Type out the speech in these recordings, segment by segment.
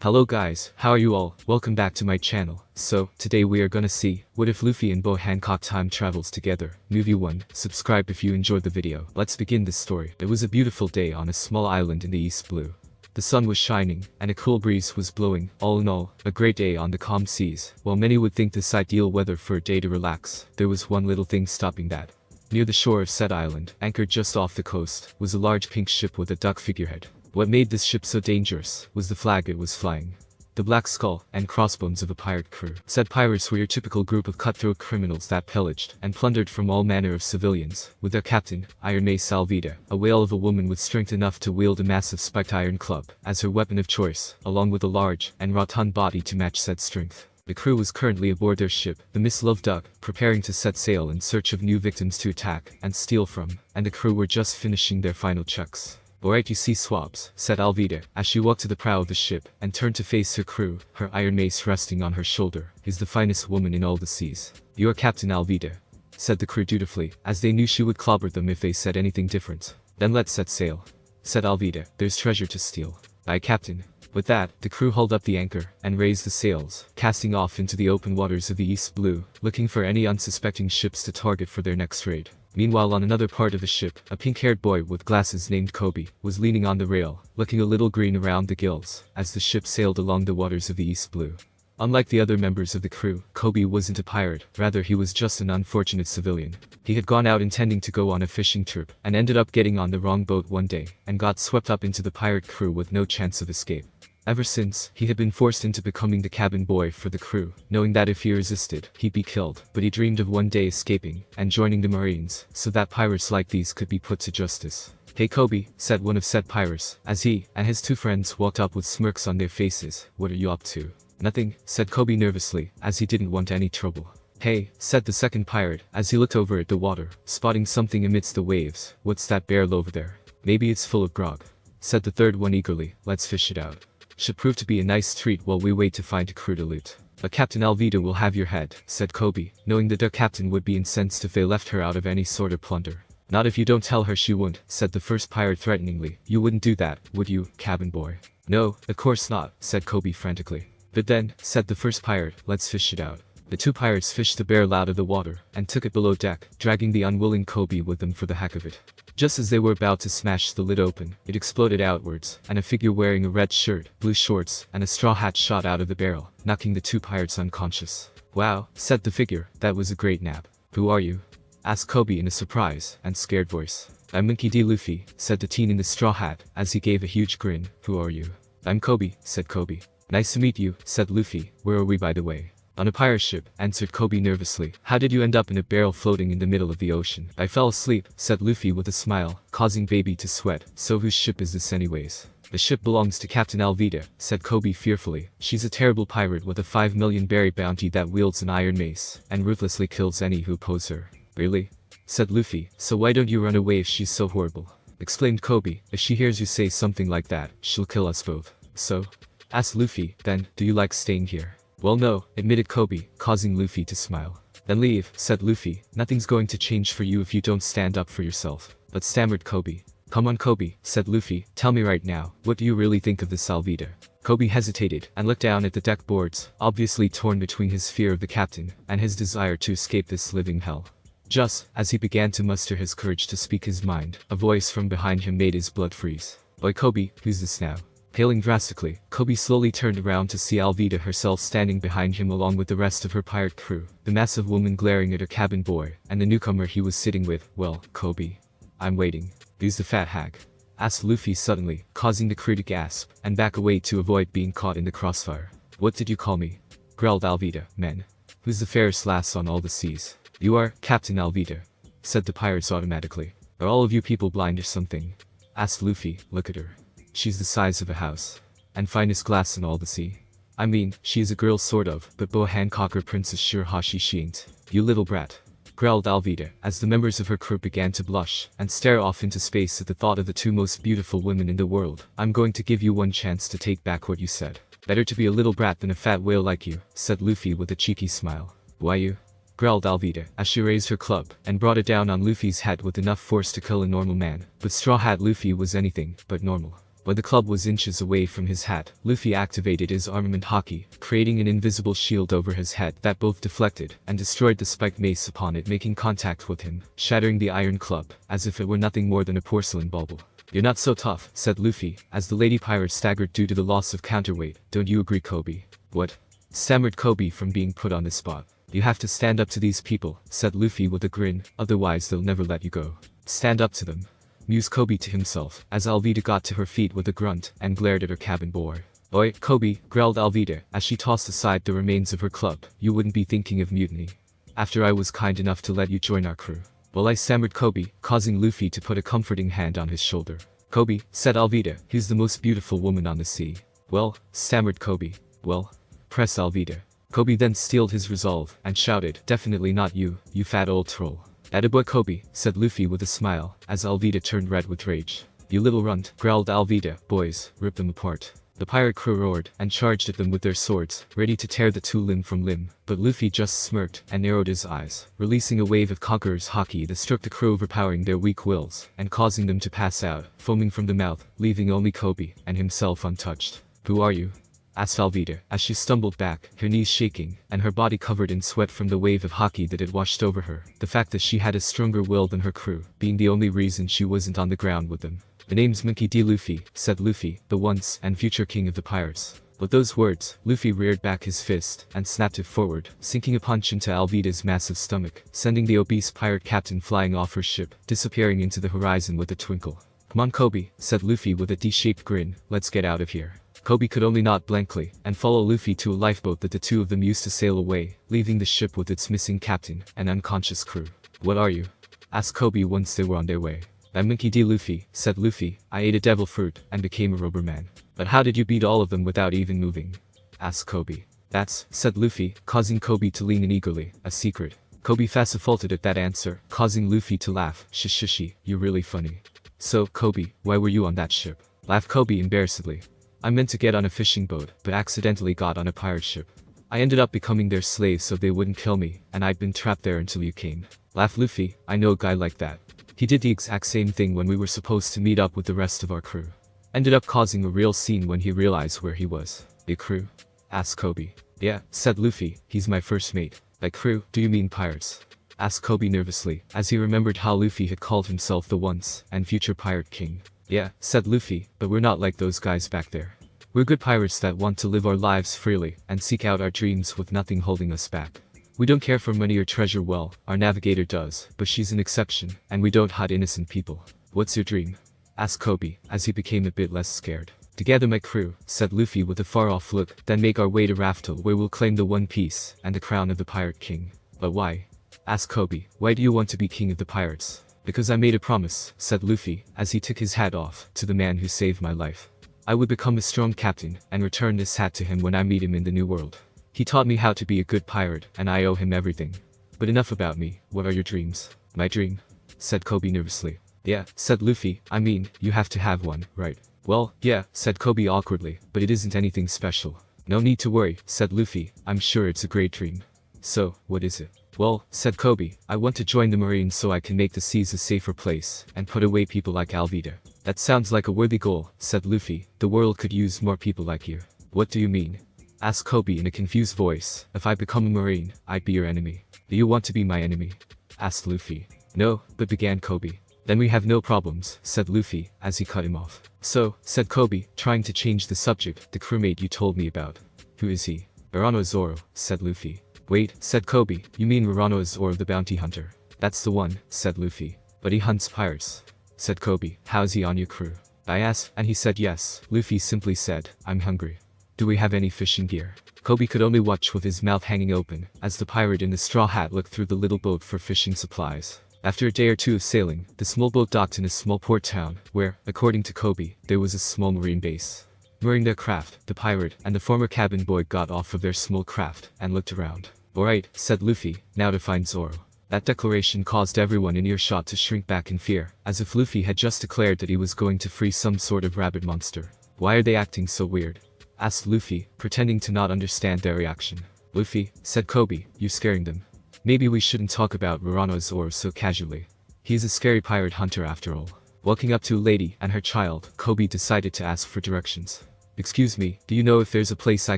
Hello guys, how are you all? Welcome back to my channel. So, today we are gonna see, what if Luffy and Boa Hancock time travels together? Movie 1. Subscribe if you enjoyed the video. Let's begin this story. It was a beautiful day on a small island in the East Blue. The sun was shining, and a cool breeze was blowing. All in all, a great day on the calm seas. While many would think this ideal weather for a day to relax, there was one little thing stopping that. Near the shore of said island, anchored just off the coast, was a large pink ship with a duck figurehead. What made this ship so dangerous was the flag it was flying. The black skull and crossbones of a pirate crew. Said pirates were your typical group of cutthroat criminals that pillaged and plundered from all manner of civilians, with their captain, Iron Mace Alvida, a whale of a woman with strength enough to wield a massive spiked iron club as her weapon of choice, along with a large and rotund body to match said strength. The crew was currently aboard their ship, the Miss Love Duck, preparing to set sail in search of new victims to attack and steal from, and the crew were just finishing their final checks. "Alright, you see swabs," said Alvida, as she walked to the prow of the ship and turned to face her crew, her iron mace resting on her shoulder. "Is the finest woman in all the seas. You are Captain Alvida," said the crew dutifully, as they knew she would clobber them if they said anything different. "Then let's set sail," said Alvida. "There's treasure to steal." "Aye, Captain." With that, the crew hauled up the anchor and raised the sails, casting off into the open waters of the East Blue, looking for any unsuspecting ships to target for their next raid. Meanwhile, on another part of the ship, a pink-haired boy with glasses named Kobe was leaning on the rail, looking a little green around the gills, as the ship sailed along the waters of the East Blue. Unlike the other members of the crew, Kobe wasn't a pirate, rather he was just an unfortunate civilian. He had gone out intending to go on a fishing trip, and ended up getting on the wrong boat one day, and got swept up into the pirate crew with no chance of escape. Ever since, he had been forced into becoming the cabin boy for the crew, knowing that if he resisted, he'd be killed. But he dreamed of one day escaping and joining the Marines, so that pirates like these could be put to justice. "Hey Kobe," said one of said pirates, as he and his two friends walked up with smirks on their faces. "What are you up to?" "Nothing," said Kobe nervously, as he didn't want any trouble. "Hey," said the second pirate, as he looked over at the water, spotting something amidst the waves. "What's that barrel over there?" "Maybe it's full of grog," said the third one eagerly. "Let's fish it out. Should prove to be a nice treat while we wait to find a crew to loot." "But Captain Alvida will have your head," said Kobe, knowing the duck captain would be incensed if they left her out of any sort of plunder. "Not if you don't tell her she won't," said the first pirate threateningly. "You wouldn't do that, would you, cabin boy?" "No, of course not," said Kobe frantically. "But then," said the first pirate, "let's fish it out." The two pirates fished the barrel out of the water and took it below deck, dragging the unwilling Kobe with them for the heck of it. Just as they were about to smash the lid open, it exploded outwards, and a figure wearing a red shirt, blue shorts, and a straw hat shot out of the barrel, knocking the two pirates unconscious. "Wow," said the figure, "that was a great nap." "Who are you?" asked Kobe in a surprised and scared voice. "I'm Monkey D. Luffy," said the teen in the straw hat, as he gave a huge grin. "Who are you?" "I'm Kobe," said Kobe. "Nice to meet you," said Luffy. "Where are we, by the way?" "On a pirate ship," answered Kobe nervously. "How did you end up in a barrel floating in the middle of the ocean?" "I fell asleep," said Luffy with a smile, causing Baby to sweat. "So whose ship is this anyways?" "The ship belongs to Captain Alvida," said Kobe fearfully. "She's a terrible pirate with a 5 million berry bounty that wields an iron mace, and ruthlessly kills any who oppose her." "Really?" said Luffy. "So why don't you run away if she's so horrible?" exclaimed Kobe. "If she hears you say something like that, she'll kill us both." "So?" asked Luffy. "Then, do you like staying here?" "Well, no," admitted Kobe, causing Luffy to smile. "Then leave," said Luffy. "Nothing's going to change for you if you don't stand up for yourself." But stammered Kobe. "Come on, Kobe," said Luffy. "Tell me right now, what do you really think of this Alvida?" Kobe hesitated and looked down at the deck boards, obviously torn between his fear of the captain and his desire to escape this living hell. Just as he began to muster his courage to speak his mind, a voice from behind him made his blood freeze. "Oi Kobe, who's this now?" Paling drastically, Kobe slowly turned around to see Alvida herself standing behind him along with the rest of her pirate crew, the massive woman glaring at her cabin boy, and the newcomer he was sitting with. "Well, Kobe, I'm waiting. Who's the fat hag?" asked Luffy suddenly, causing the crew to gasp and back away to avoid being caught in the crossfire. "What did you call me?" growled Alvida. "Men. Who's the fairest lass on all the seas?" "You are, Captain Alvida," said the pirates automatically. "Are all of you people blind or something?" asked Luffy. "Look at her. She's the size of a house. And finest glass in all the sea. I mean, she is a girl sort of, but Boa Hancock or Princess Shirahashi she ain't." "You little brat," growled Alvida, as the members of her crew began to blush and stare off into space at the thought of the two most beautiful women in the world. "I'm going to give you one chance to take back what you said." "Better to be a little brat than a fat whale like you," said Luffy with a cheeky smile. "Why you?" growled Alvida, as she raised her club and brought it down on Luffy's head with enough force to kill a normal man. But Straw Hat Luffy was anything but normal. When the club was inches away from his hat, Luffy activated his armament haki, creating an invisible shield over his head that both deflected and destroyed the spiked mace upon it, making contact with him, shattering the iron club, as if it were nothing more than a porcelain bauble. "You're not so tough," said Luffy, as the lady pirate staggered due to the loss of counterweight. "Don't you agree, Kobe?" "What?" stammered Kobe from being put on the spot. "You have to stand up to these people," said Luffy with a grin, "otherwise they'll never let you go." "Stand up to them," mused Kobe to himself, as Alvida got to her feet with a grunt and glared at her cabin boy. "Oi, Kobe," growled Alvida, as she tossed aside the remains of her club, "you wouldn't be thinking of mutiny after I was kind enough to let you join our crew?" "Well," I stammered Kobe, causing Luffy to put a comforting hand on his shoulder. "Kobe," said Alvida, "who's the most beautiful woman on the sea?" "Well," stammered Kobe. "Well," pressed Alvida. Kobe then steeled his resolve and shouted, "Definitely not you, you fat old troll." "Attaboy, Kobe," said Luffy with a smile, as Alvida turned red with rage. "You little runt," growled Alvida. "Boys, rip them apart." The pirate crew roared and charged at them with their swords, ready to tear the two limb from limb, but Luffy just smirked and narrowed his eyes, releasing a wave of Conqueror's haki that struck the crew, overpowering their weak wills and causing them to pass out, foaming from the mouth, leaving only Kobe and himself untouched. "Who are you?" asked Alvida, as she stumbled back, her knees shaking, and her body covered in sweat from the wave of haki that had washed over her, the fact that she had a stronger will than her crew being the only reason she wasn't on the ground with them. "The name's Monkey D. Luffy," said Luffy, the once and future king of the pirates. With those words, Luffy reared back his fist and snapped it forward, sinking a punch into Alvida's massive stomach, sending the obese pirate captain flying off her ship, disappearing into the horizon with a twinkle. "Come on, Kobe," said Luffy with a D-shaped grin, "let's get out of here." Kobe could only nod blankly and follow Luffy to a lifeboat that the two of them used to sail away, leaving the ship with its missing captain and unconscious crew. "What are you?" asked Kobe once they were on their way. "I'm Monkey D. Luffy," said Luffy. "I ate a devil fruit and became a rubber man." "But how did you beat all of them without even moving?" asked Kobe. "That's," said Luffy, causing Kobe to lean in eagerly, "a secret." Kobe fast-defaulted at that answer, causing Luffy to laugh. "Shushi, you're really funny." "So, Kobe, why were you on that ship?" laughed Kobe embarrassedly. "I meant to get on a fishing boat, but accidentally got on a pirate ship. I ended up becoming their slave so they wouldn't kill me, and I'd been trapped there until you came." Laughed Luffy. "I know a guy like that. He did the exact same thing when we were supposed to meet up with the rest of our crew. Ended up causing a real scene when he realized where he was." "The crew?" asked Kobe. "Yeah," said Luffy, "he's my first mate." "By crew, do you mean pirates?" asked Kobe nervously, as he remembered how Luffy had called himself the once and future pirate king. "Yeah," said Luffy, "but we're not like those guys back there. We're good pirates that want to live our lives freely and seek out our dreams with nothing holding us back. We don't care for money or treasure. Well, our navigator does, but she's an exception, and we don't hurt innocent people." "What's your dream?" asked Kobe, as he became a bit less scared. "To gather my crew," said Luffy with a far-off look, "then make our way to Raftel, where we'll claim the One Piece and the crown of the Pirate King." "But why?" asked Kobe. "Why do you want to be king of the pirates?" "Because I made a promise," said Luffy, as he took his hat off, "to the man who saved my life. I would become a strong captain and return this hat to him when I meet him in the New World. He taught me how to be a good pirate, and I owe him everything. But enough about me, what are your dreams?" "My dream?" said Kobe nervously. "Yeah," said Luffy, "I mean, you have to have one, right?" "Well, yeah," said Kobe awkwardly, "but it isn't anything special." "No need to worry," said Luffy, "I'm sure it's a great dream." "So, what is it?" "Well," said Kobe, "I want to join the Marines so I can make the seas a safer place and put away people like Alvida." "That sounds like a worthy goal," said Luffy. "The world could use more people like you." "What do you mean?" asked Kobe in a confused voice. "If I become a Marine, I'd be your enemy." "Do you want to be my enemy?" asked Luffy. "No," but began Kobe. "Then we have no problems," said Luffy, as he cut him off. "So," said Kobe, trying to change the subject, "the crewmate you told me about. Who is he?" "Urano Zoro," said Luffy. "Wait," said Kobe, "you mean Urano Zoro the bounty hunter?" "That's the one," said Luffy. "But he hunts pirates," said Kobe. "How's he on your crew?" I asked, and he said yes. Luffy simply said, "I'm hungry. Do we have any fishing gear?" Kobe could only watch with his mouth hanging open, as the pirate in the straw hat looked through the little boat for fishing supplies. After a day or two of sailing, the small boat docked in a small port town, where, according to Kobe, there was a small marine base. Mooring their craft, the pirate and the former cabin boy got off of their small craft and looked around. "Alright," said Luffy, "now to find Zoro." That declaration caused everyone in earshot to shrink back in fear, as if Luffy had just declared that he was going to free some sort of rabbit monster. "Why are they acting so weird?" asked Luffy, pretending to not understand their reaction. "Luffy," said Kobe, "you're scaring them. Maybe we shouldn't talk about Urano Zoro so casually. He's a scary pirate hunter after all." Walking up to a lady and her child, Kobe decided to ask for directions. "Excuse me, do you know if there's a place I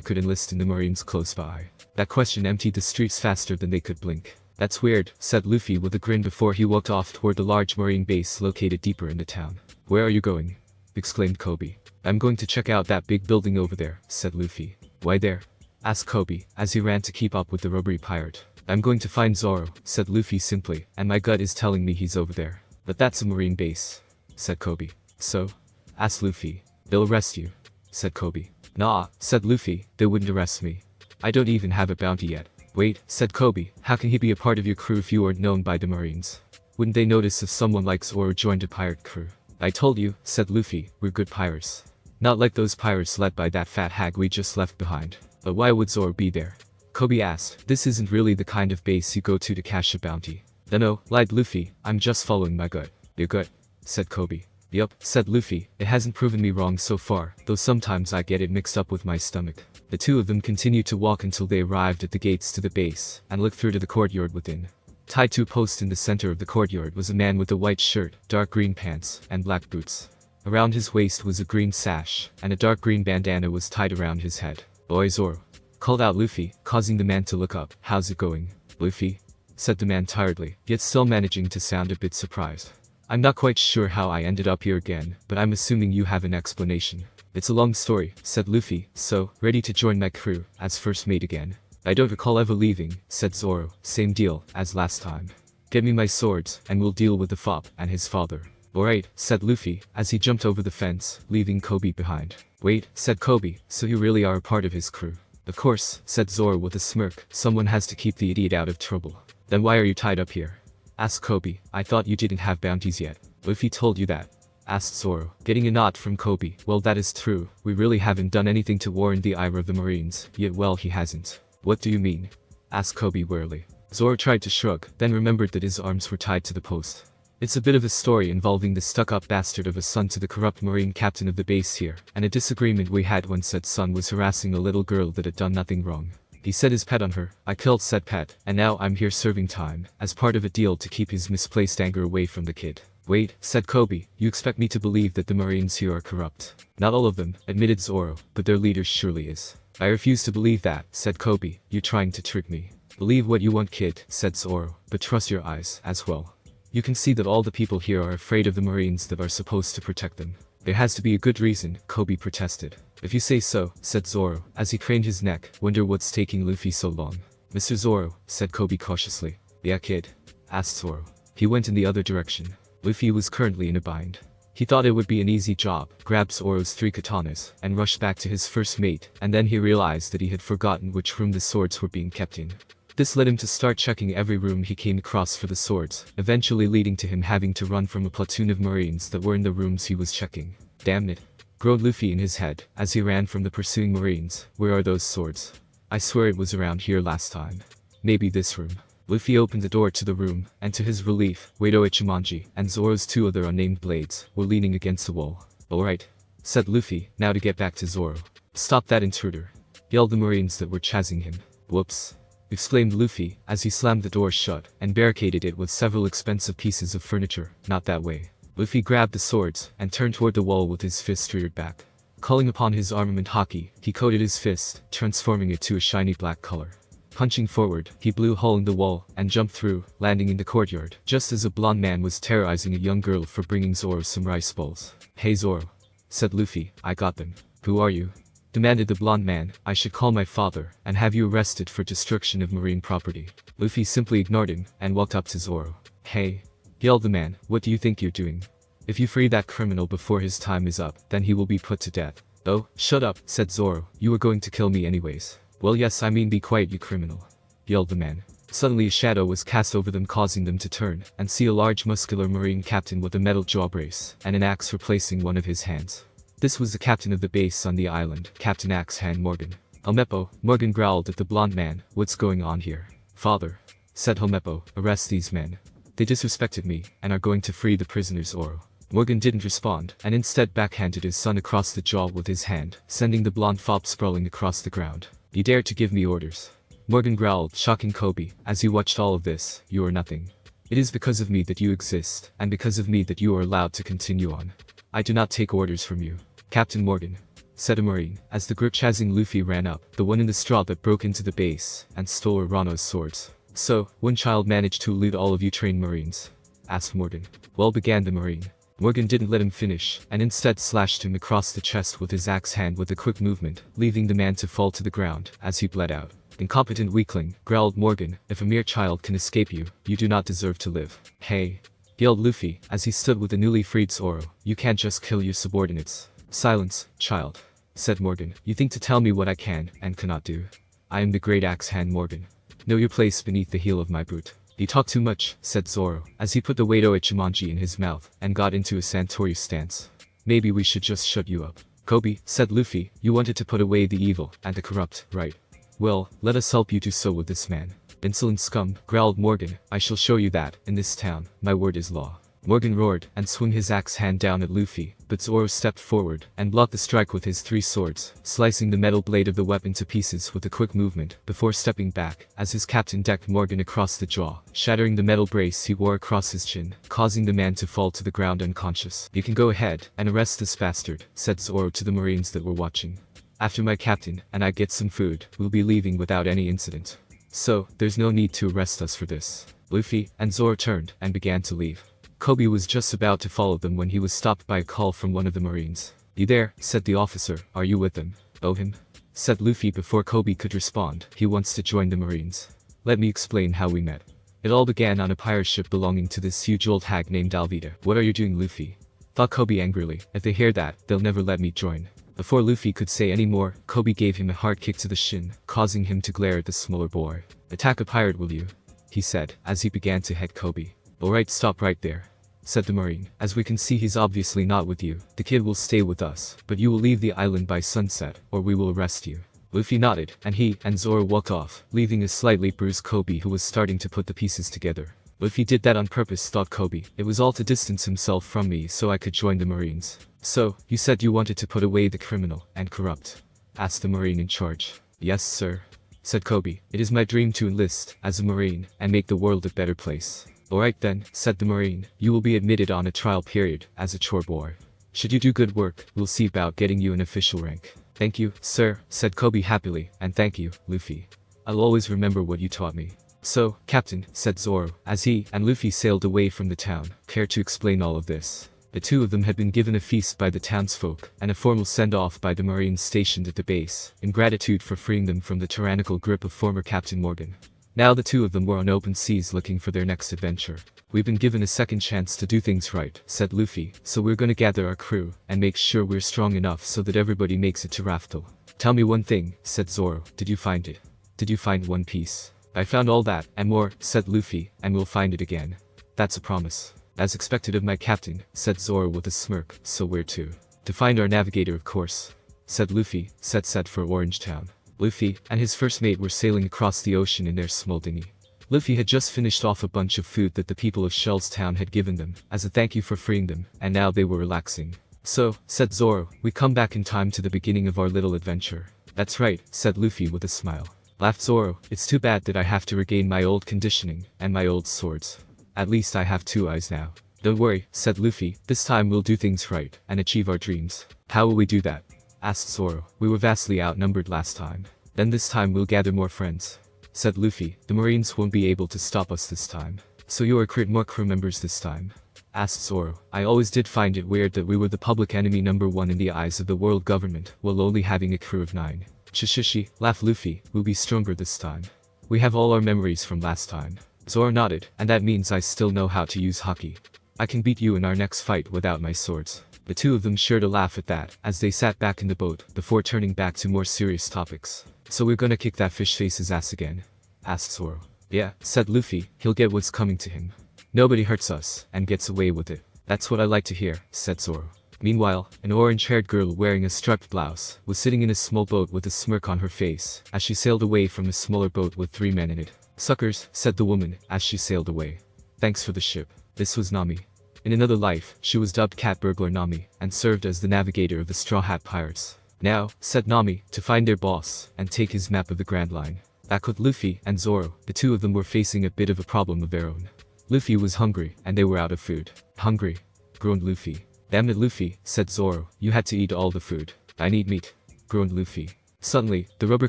could enlist in the Marines close by?" That question emptied the streets faster than they could blink. "That's weird," said Luffy with a grin before he walked off toward the large Marine base located deeper in the town. "Where are you going?" exclaimed Kobe. "I'm going to check out that big building over there," said Luffy. "Why there?" asked Kobe, as he ran to keep up with the rubbery pirate. "I'm going to find Zoro," said Luffy simply, "and my gut is telling me he's over there." "But that's a Marine base," said Kobe. "So?" asked Luffy. "They'll arrest you," said Kobe. "Nah," said Luffy, "they wouldn't arrest me. I don't even have a bounty yet." "Wait," said Kobe, "how can he be a part of your crew if you aren't known by the Marines? Wouldn't they notice if someone like Zoro joined a pirate crew?" "I told you," said Luffy, "we're good pirates. Not like those pirates led by that fat hag we just left behind." "But why would Zoro be there?" Kobe asked. "This isn't really the kind of base you go to cash a bounty." "No," lied Luffy, "I'm just following my gut." "Your gut?" said Kobe. "Yup," said Luffy, "it hasn't proven me wrong so far, though sometimes I get it mixed up with my stomach." The two of them continued to walk until they arrived at the gates to the base, and looked through to the courtyard within. Tied to a post in the center of the courtyard was a man with a white shirt, dark green pants, and black boots. Around his waist was a green sash, and a dark green bandana was tied around his head. "Oi Zoro," called out Luffy, causing the man to look up. "How's it going?" "Luffy," said the man tiredly, yet still managing to sound a bit surprised. "I'm not quite sure how I ended up here again, but I'm assuming you have an explanation." "It's a long story," said Luffy, "so, ready to join my crew, as first mate again?" "I don't recall ever leaving," said Zoro, "same deal, as last time. Get me my swords, and we'll deal with the fop and his father." "Alright," said Luffy, as he jumped over the fence, leaving Kobe behind. "Wait," said Kobe, "so you really are a part of his crew?" "Of course," said Zoro with a smirk, "someone has to keep the idiot out of trouble." "Then why are you tied up here?" asked Kobe. "I thought you didn't have bounties yet." "Luffy told you that?" asked Zoro, getting a nod from Kobe. "Well, that is true, we really haven't done anything to warrant the ire of the Marines, yet well he hasn't." "What do you mean?" asked Kobe wearily. Zoro tried to shrug, then remembered that his arms were tied to the post. "It's a bit of a story involving the stuck-up bastard of a son to the corrupt Marine captain of the base here, and a disagreement we had when said son was harassing a little girl that had done nothing wrong. He set his pet on her, I killed said pet, and now I'm here serving time, as part of a deal to keep his misplaced anger away from the kid." "Wait," said Kobe, "you expect me to believe that the Marines here are corrupt?" "Not all of them," admitted Zoro, "but their leader surely is." "I refuse to believe that," said Kobe, "you're trying to trick me." "Believe what you want, kid," said Zoro, "but trust your eyes, as well. You can see that all the people here are afraid of the Marines that are supposed to protect them." "There has to be a good reason," Kobe protested. "If you say so," said Zoro, as he craned his neck. "Wonder what's taking Luffy so long." "Mr. Zoro," said Kobe cautiously. "Yeah, kid?" asked Zoro. He went in the other direction. Luffy was currently in a bind. He thought it would be an easy job, grabbed Zoro's 3 katanas, and rushed back to his first mate, and then he realized that he had forgotten which room the swords were being kept in. This led him to start checking every room he came across for the swords, eventually leading to him having to run from a platoon of Marines that were in the rooms he was checking. "Damn it," groaned Luffy in his head, as he ran from the pursuing Marines. "Where are those swords? I swear it was around here last time. Maybe this room." Luffy opened the door to the room, and to his relief, Wado Ichimonji and Zoro's 2 other unnamed blades were leaning against the wall. "Alright," said Luffy, "now to get back to Zoro." "Stop that intruder," yelled the Marines that were chasing him. "Whoops," exclaimed Luffy, as he slammed the door shut, and barricaded it with several expensive pieces of furniture. "Not that way." Luffy grabbed the swords, and turned toward the wall with his fist reared back. Calling upon his armament haki, he coated his fist, transforming it to a shiny black color. Punching forward, he blew a hole in the wall, and jumped through, landing in the courtyard, just as a blonde man was terrorizing a young girl for bringing Zoro some rice balls. "Hey Zoro," said Luffy, "I got them." "Who are you?" demanded the blonde man. "I should call my father, and have you arrested for destruction of marine property." Luffy simply ignored him, and walked up to Zoro. "Hey," yelled the man, "what do you think you're doing? If you free that criminal before his time is up, then he will be put to death." "Oh, shut up," said Zoro, "you were going to kill me anyways." "Well yes, I mean be quiet you criminal," yelled the man. Suddenly a shadow was cast over them, causing them to turn, and see a large muscular marine captain with a metal jaw brace, and an axe replacing one of his hands. This was the captain of the base on the island, Captain Axe Hand Morgan. "Helmeppo," Morgan growled at the blonde man, "what's going on here?" "Father," said Helmeppo, "arrest these men. They disrespected me, and are going to free the prisoners Zoro." Morgan didn't respond, and instead backhanded his son across the jaw with his hand, sending the blonde fop sprawling across the ground. "You dare to give me orders?" Morgan growled, shocking Kobe, as he watched all of this. "You are nothing. It is because of me that you exist, and because of me that you are allowed to continue on. I do not take orders from you, Captain Morgan," said a Marine, as the group chasing Luffy ran up, the one in the straw that broke into the base, and stole Urano's swords. "So, one child managed to elude all of you trained Marines?" asked Morgan. "Well," began the Marine. Morgan didn't let him finish, and instead slashed him across the chest with his axe hand with a quick movement, leaving the man to fall to the ground, as he bled out. "Incompetent weakling," growled Morgan, "if a mere child can escape you, you do not deserve to live." "Hey!" yelled Luffy, as he stood with the newly freed Zoro, "you can't just kill your subordinates." "Silence, child," said Morgan. "You think to tell me what I can, and cannot do? I am the great axe hand Morgan. Know your place beneath the heel of my boot." "You talk too much," said Zoro, as he put the Wado Ichimonji in his mouth, and got into a Santori stance. "Maybe we should just shut you up." "Kobe," said Luffy, "you wanted to put away the evil, and the corrupt, right? Well, let us help you do so with this man." "Insolent scum," growled Morgan, "I shall show you that, in this town, my word is law." Morgan roared, and swung his axe hand down at Luffy, but Zoro stepped forward, and blocked the strike with his 3 swords, slicing the metal blade of the weapon to pieces with a quick movement, before stepping back, as his captain decked Morgan across the jaw, shattering the metal brace he wore across his chin, causing the man to fall to the ground unconscious. "You can go ahead, and arrest this bastard," said Zoro to the Marines that were watching. "After my captain, and I get some food, we'll be leaving without any incident. So, there's no need to arrest us for this." Luffy and Zoro turned, and began to leave. Kobe was just about to follow them when he was stopped by a call from one of the Marines. "You there?" said the officer. "Are you with them?" "Oh, him?" said Luffy before Kobe could respond. "He wants to join the Marines." "Let me explain how we met. It all began on a pirate ship belonging to this huge old hag named Alvida." "What are you doing, Luffy?" thought Kobe angrily. "If they hear that, they'll never let me join." Before Luffy could say any more, Kobe gave him a hard kick to the shin, causing him to glare at the smaller boy. "Attack a pirate, will you?" he said, as he began to head Kobe. "Alright, stop right there," said the Marine. "As we can see, he's obviously not with you. The kid will stay with us, but you will leave the island by sunset, or we will arrest you." Luffy nodded, and he and Zoro walked off, leaving a slightly bruised Kobe who was starting to put the pieces together. Luffy did that on purpose, thought Kobe. It was all to distance himself from me so I could join the Marines. "So, you said you wanted to put away the criminal and corrupt?" asked the Marine in charge. "Yes, sir," said Kobe. "It is my dream to enlist as a Marine and make the world a better place." "Alright then," said the Marine. "You will be admitted on a trial period as a chore boy. Should you do good work, we'll see about getting you an official rank." "Thank you, sir," said Kobe happily, "and thank you, Luffy. I'll always remember what you taught me." "So, Captain," said Zoro, as he and Luffy sailed away from the town, "care to explain all of this?" The two of them had been given a feast by the townsfolk, and a formal send-off by the Marines stationed at the base, in gratitude for freeing them from the tyrannical grip of former Captain Morgan. Now the two of them were on open seas looking for their next adventure. "We've been given a second chance to do things right," said Luffy, "so we're gonna gather our crew, and make sure we're strong enough so that everybody makes it to Raftel." "Tell me one thing," said Zoro. "Did you find it? Did you find One Piece?" "I found all that, and more," said Luffy, "and we'll find it again. That's a promise." "As expected of my captain," said Zoro with a smirk. "So where to?" "To find our navigator, of course," said Luffy, set for Orange Town. Luffy and his first mate were sailing across the ocean in their small dinghy. Luffy had just finished off a bunch of food that the people of Shell's Town had given them, as a thank you for freeing them, and now they were relaxing. "So," said Zoro, "we come back in time to the beginning of our little adventure." "That's right," said Luffy with a smile. Laughed Zoro. "It's too bad that I have to regain my old conditioning, and my old swords. At least I have 2 eyes now." "Don't worry," said Luffy, "this time we'll do things right, and achieve our dreams." "How will we do that?" asked Zoro. "We were vastly outnumbered last time." "Then this time we'll gather more friends," said Luffy. "The Marines won't be able to stop us this time." "So you'll recruit more crew members this time?" asked Zoro. "I always did find it weird that we were the public enemy #1 in the eyes of the world government, while only having a crew of 9. "Shishishi," laughed Luffy, "we'll be stronger this time. We have all our memories from last time." Zoro nodded, "And that means I still know how to use haki. I can beat you in our next fight without my swords." The two of them shared a laugh at that, as they sat back in the boat, before turning back to more serious topics. "So we're gonna kick that fish face's ass again?" asked Zoro. "Yeah," said Luffy, "he'll get what's coming to him. Nobody hurts us, and gets away with it." "That's what I like to hear," said Zoro. Meanwhile, an orange-haired girl wearing a striped blouse was sitting in a small boat with a smirk on her face, as she sailed away from a smaller boat with 3 men in it. "Suckers," said the woman, as she sailed away. "Thanks for the ship." This was Nami. In another life, she was dubbed Cat Burglar Nami, and served as the navigator of the Straw Hat Pirates. "Now," said Nami, "to find their boss, and take his map of the Grand Line." Back with Luffy and Zoro, the two of them were facing a bit of a problem of their own. Luffy was hungry, and they were out of food. Hungry? Groaned Luffy. Damn it, Luffy, said Zoro, you had to eat all the food. I need meat. Groaned Luffy. Suddenly, the rubber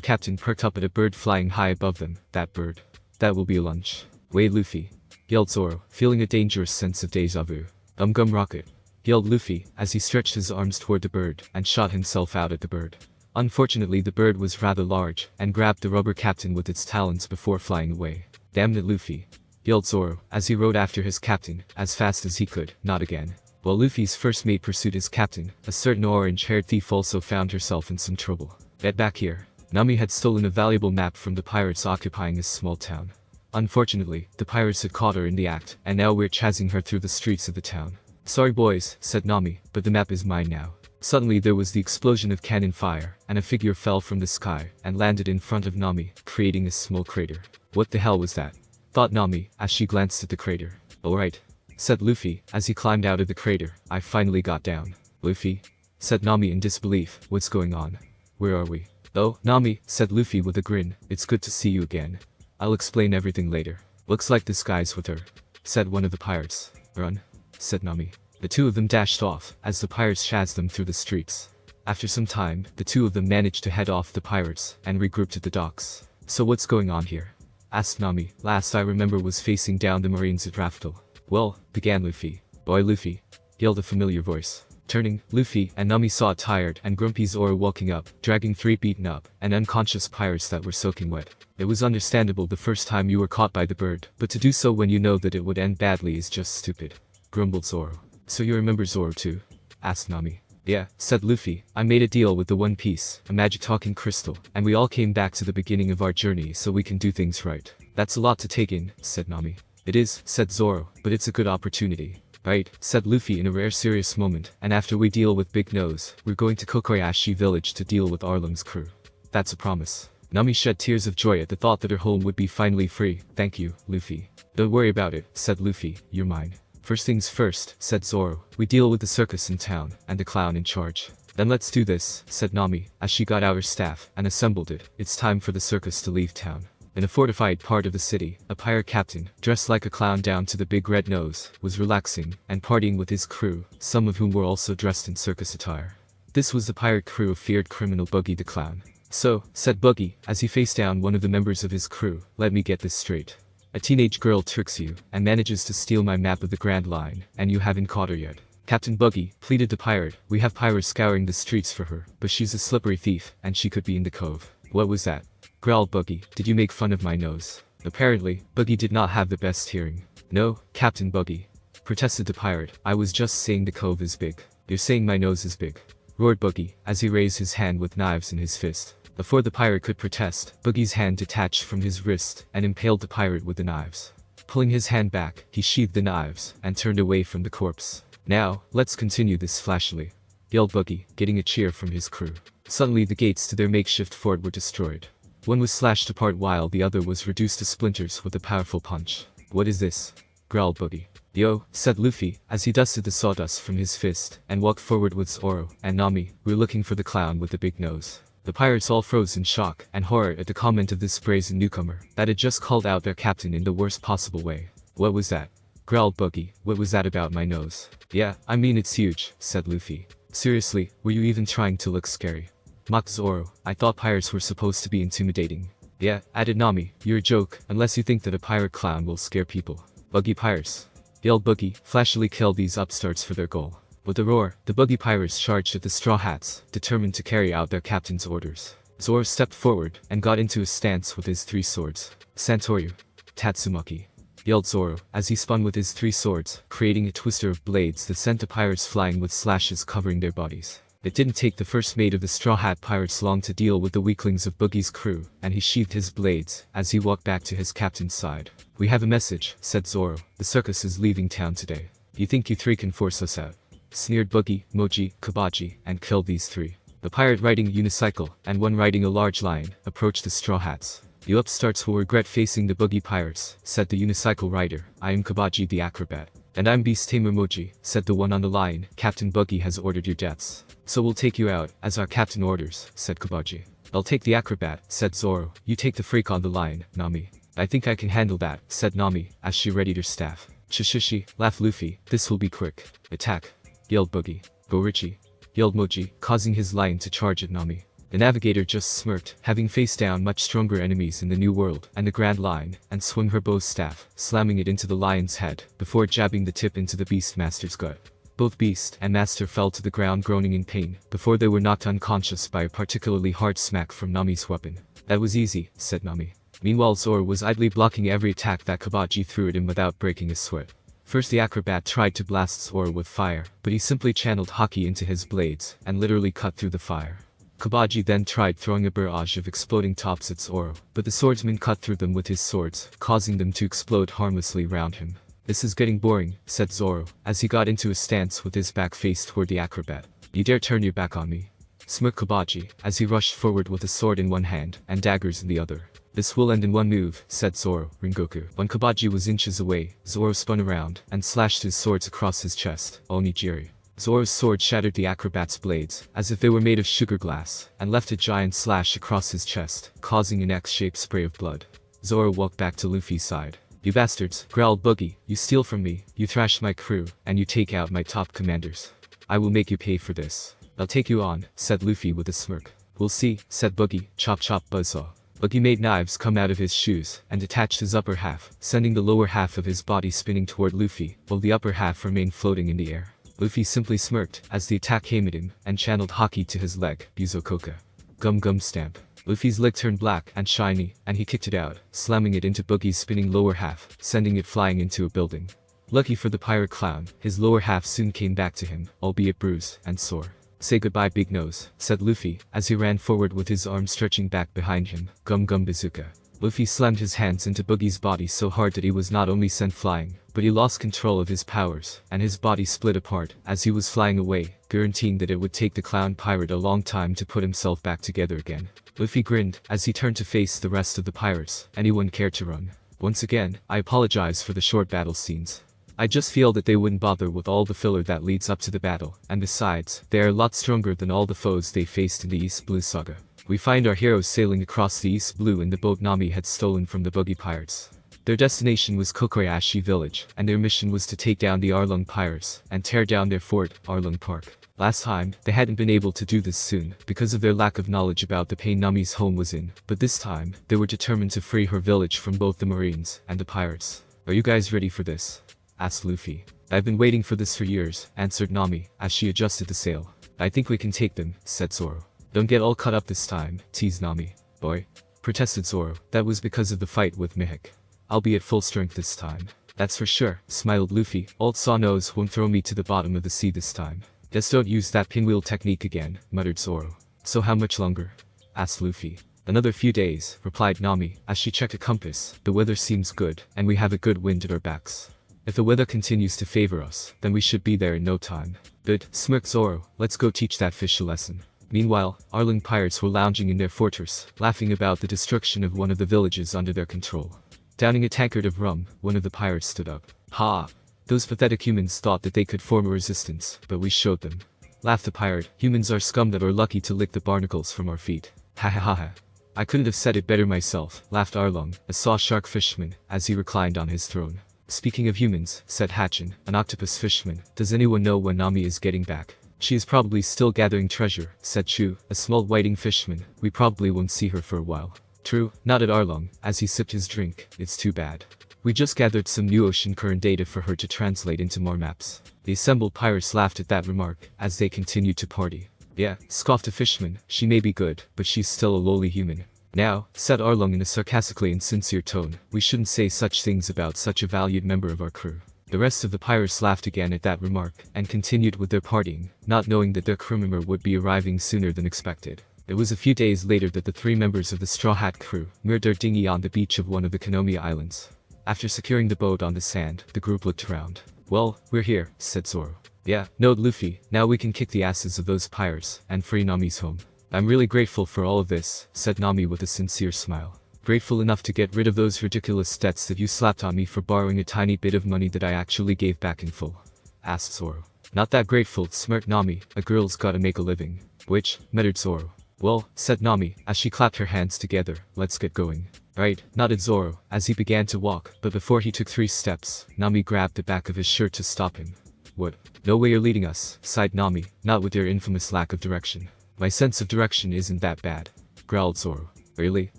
captain perked up at a bird flying high above them. That bird. That will be lunch. Wait, Luffy, yelled Zoro, feeling a dangerous sense of deja vu. Gum rocket, yelled Luffy, as he stretched his arms toward the bird and shot himself out at the bird. Unfortunately, the bird was rather large and grabbed the rubber captain with its talons before flying away. Damn it, Luffy, yelled Zoro, as he rode after his captain, as fast as he could. Not again. While Luffy's first mate pursued his captain, a certain orange-haired thief also found herself in some trouble. Get back here. Nami had stolen a valuable map from the pirates occupying this small town. Unfortunately, the pirates had caught her in the act, and now we're chasing her through the streets of the town. Sorry boys, said Nami, but the map is mine now. Suddenly there was the explosion of cannon fire, and a figure fell from the sky and landed in front of Nami, creating a small crater. What the hell was that? Thought Nami, as she glanced at the crater. Alright, said Luffy, as he climbed out of the crater. I finally got down. Luffy? Said Nami in disbelief. What's going on? Where are we? Oh, Nami, said Luffy with a grin, it's good to see you again. I'll explain everything later. Looks like this guy's with her, said one of the pirates. Run, said Nami. The two of them dashed off, as the pirates chased them through the streets. After some time, the two of them managed to head off the pirates and regrouped at the docks. So what's going on here? Asked Nami. Last I remember was facing down the marines at Raftel. Well, began Luffy. Boy Luffy, yelled a familiar voice. Turning, Luffy and Nami saw a tired and grumpy Zoro walking up, dragging 3 beaten up and unconscious pirates that were soaking wet. It was understandable the first time you were caught by the bird, but to do so when you know that it would end badly is just stupid, grumbled Zoro. So you remember Zoro too? Asked Nami. Yeah, said Luffy, I made a deal with the One Piece, a magic talking crystal, and we all came back to the beginning of our journey so we can do things right. That's a lot to take in, said Nami. It is, said Zoro, but it's a good opportunity. Right, said Luffy in a rare serious moment, and after we deal with Big Nose, we're going to Kokoyashi village to deal with Arlong's crew. That's a promise. Nami shed tears of joy at the thought that her home would be finally free. Thank you, Luffy. Don't worry about it, said Luffy, you're mine. First things first, said Zoro, we deal with the circus in town, and the clown in charge. Then let's do this, said Nami, as she got out her staff and assembled it. It's time for the circus to leave town. In a fortified part of the city, a pirate captain, dressed like a clown down to the big red nose, was relaxing and partying with his crew, some of whom were also dressed in circus attire. This was the pirate crew of feared criminal Buggy the Clown. So, said Buggy, as he faced down one of the members of his crew, let me get this straight. A teenage girl tricks you and manages to steal my map of the Grand Line, and you haven't caught her yet. Captain Buggy, pleaded the pirate, we have pirates scouring the streets for her, but she's a slippery thief, and she could be in the cove. What was that? Growled Buggy, did you make fun of my nose? Apparently, Buggy did not have the best hearing. No, Captain Buggy, protested the pirate, I was just saying the cove is big. You're saying my nose is big, roared Buggy, as he raised his hand with knives in his fist. Before the pirate could protest, Buggy's hand detached from his wrist and impaled the pirate with the knives. Pulling his hand back, he sheathed the knives and turned away from the corpse. Now, let's continue this flashily, yelled Buggy, getting a cheer from his crew. Suddenly the gates to their makeshift fort were destroyed. One was slashed apart while the other was reduced to splinters with a powerful punch. What is this? Growled Buggy. Yo, said Luffy, as he dusted the sawdust from his fist and walked forward with Zoro and Nami. We're looking for the clown with the big nose. The pirates all froze in shock and horror at the comment of this brazen newcomer that had just called out their captain in the worst possible way. What was that? Growled Buggy. What was that about my nose? Yeah, I mean it's huge, said Luffy. Seriously, were you even trying to look scary? Mocked Zoro, I thought pirates were supposed to be intimidating. Yeah, added Nami, you're a joke, unless you think that a pirate clown will scare people. Buggy pirates, yelled Buggy, flashily kill these upstarts for their goal. With a roar, the Buggy pirates charged at the Straw Hats, determined to carry out their captain's orders. Zoro stepped forward and got into a stance with his 3 swords. Santoryu, Tatsumaki, yelled Zoro, as he spun with his 3 swords, creating a twister of blades that sent the pirates flying with slashes covering their bodies. It didn't take the first mate of the Straw Hat Pirates long to deal with the weaklings of Buggy's crew, and he sheathed his blades as he walked back to his captain's side. We have a message, said Zoro. The circus is leaving town today. You think you 3 can force us out? Sneered Buggy, Moji, Kabaji, and killed these 3. The pirate riding a unicycle, and one riding a large lion, approached the Straw Hats. You upstarts will regret facing the Buggy pirates, said the unicycle rider. I am Kabaji the acrobat. And I'm Beast Tamer Moji, said the one on the lion. Captain Buggy has ordered your deaths. So we'll take you out, as our captain orders, said Kabaji. I'll take the acrobat, said Zoro. You take the freak on the lion, Nami. I think I can handle that, said Nami, as she readied her staff. Shishishi, laughed Luffy, this will be quick. Attack, yelled Boogie. Go Richie, yelled Moji, causing his lion to charge at Nami. The navigator just smirked, having faced down much stronger enemies in the New World, and the Grand Line, and swung her bow's staff, slamming it into the lion's head, before jabbing the tip into the Beastmaster's gut. Both Beast and Master fell to the ground groaning in pain, before they were knocked unconscious by a particularly hard smack from Nami's weapon. That was easy, said Nami. Meanwhile Zoro was idly blocking every attack that Kabaji threw at him without breaking a sweat. First the acrobat tried to blast Zoro with fire, but he simply channeled Haki into his blades, and literally cut through the fire. Kabaji then tried throwing a barrage of exploding tops at Zoro, but the swordsman cut through them with his swords, causing them to explode harmlessly round him. This is getting boring, said Zoro, as he got into a stance with his back faced toward the acrobat. You dare turn your back on me? Smirked Kabaji, as he rushed forward with a sword in one hand, and daggers in the other. This will end in one move, said Zoro, Rengoku. When Kabaji was inches away, Zoro spun around, and slashed his swords across his chest, Onigiri. Zoro's sword shattered the acrobat's blades, as if they were made of sugar glass, and left a giant slash across his chest, causing an X-shaped spray of blood. Zoro walked back to Luffy's side. You bastards, growled Boogie, you steal from me, you thrash my crew, and you take out my top commanders. I will make you pay for this. I'll take you on, said Luffy with a smirk. We'll see, said Boogie, chop chop buzzsaw. Boogie made knives come out of his shoes, and detached his upper half, sending the lower half of his body spinning toward Luffy, while the upper half remained floating in the air. Luffy simply smirked, as the attack came at him, and channeled Haki to his leg, Buzokoka. Gum gum stamp. Luffy's leg turned black and shiny, and he kicked it out, slamming it into Boogie's spinning lower half, sending it flying into a building. Lucky for the pirate clown, his lower half soon came back to him, albeit bruised and sore. Say goodbye Big Nose, said Luffy, as he ran forward with his arm stretching back behind him, Gum Gum Bazooka. Luffy slammed his hands into Boogie's body so hard that he was not only sent flying, but he lost control of his powers, and his body split apart as he was flying away, guaranteeing that it would take the clown pirate a long time to put himself back together again. Luffy grinned as he turned to face the rest of the pirates. Anyone care to run? Once again, I apologize for the short battle scenes. I just feel that they wouldn't bother with all the filler that leads up to the battle, and besides, they are a lot stronger than all the foes they faced in the East Blue Saga. We find our heroes sailing across the East Blue in the boat Nami had stolen from the Boogie Pirates. Their destination was Kokoyashi village, and their mission was to take down the Arlong Pirates, and tear down their fort, Arlong Park. Last time, they hadn't been able to do this soon, because of their lack of knowledge about the pain Nami's home was in, but this time, they were determined to free her village from both the Marines and the pirates. Are you guys ready for this? Asked Luffy. I've been waiting for this for years, answered Nami, as she adjusted the sail. I think we can take them, said Zoro. Don't get all caught up this time, teased Nami. Boy, protested Zoro, that was because of the fight with Mihawk. I'll be at full strength this time. That's for sure, smiled Luffy. Old Saw Nose won't throw me to the bottom of the sea this time. Just don't use that pinwheel technique again, muttered Zoro. So how much longer? Asked Luffy. Another few days, replied Nami, as she checked a compass. The weather seems good, and we have a good wind at our backs. If the weather continues to favor us, then we should be there in no time. Good, smirked Zoro, let's go teach that fish a lesson. Meanwhile, Arlong pirates were lounging in their fortress, laughing about the destruction of one of the villages under their control. Downing a tankard of rum, one of the pirates stood up. Ha! Those pathetic humans thought that they could form a resistance, but we showed them. Laughed the pirate, humans are scum that are lucky to lick the barnacles from our feet. Ha ha ha ha. I couldn't have said it better myself, laughed Arlong, a saw shark fisherman, as he reclined on his throne. Speaking of humans, said Hatchin, an octopus fisherman, does anyone know when Nami is getting back? She is probably still gathering treasure, said Chu, a small whiting fisherman. We probably won't see her for a while. True, nodded Arlong, as he sipped his drink. It's too bad. We just gathered some new ocean current data for her to translate into more maps. The assembled pirates laughed at that remark, as they continued to party. Yeah, scoffed a fisherman, she may be good, but she's still a lowly human. Now, said Arlong in a sarcastically insincere tone, we shouldn't say such things about such a valued member of our crew. The rest of the pirates laughed again at that remark, and continued with their partying, not knowing that their crew member would be arriving sooner than expected. It was a few days later that the three members of the Straw Hat crew moored their dinghy on the beach of one of the Konomi Islands. After securing the boat on the sand, the group looked around. Well, we're here, said Zoro. Yeah, noted Luffy, now we can kick the asses of those pirates, and free Nami's home. I'm really grateful for all of this, said Nami with a sincere smile. Grateful enough to get rid of those ridiculous debts that you slapped on me for borrowing a tiny bit of money that I actually gave back in full. Asked Zoro. Not that grateful, smirked Nami, a girl's gotta make a living. Which, muttered Zoro. Well, said Nami, as she clapped her hands together, let's get going. Right, nodded Zoro, as he began to walk, but before he took 3 steps, Nami grabbed the back of his shirt to stop him. What? No way you're leading us, sighed Nami, not with your infamous lack of direction. My sense of direction isn't that bad, growled Zoro. Really?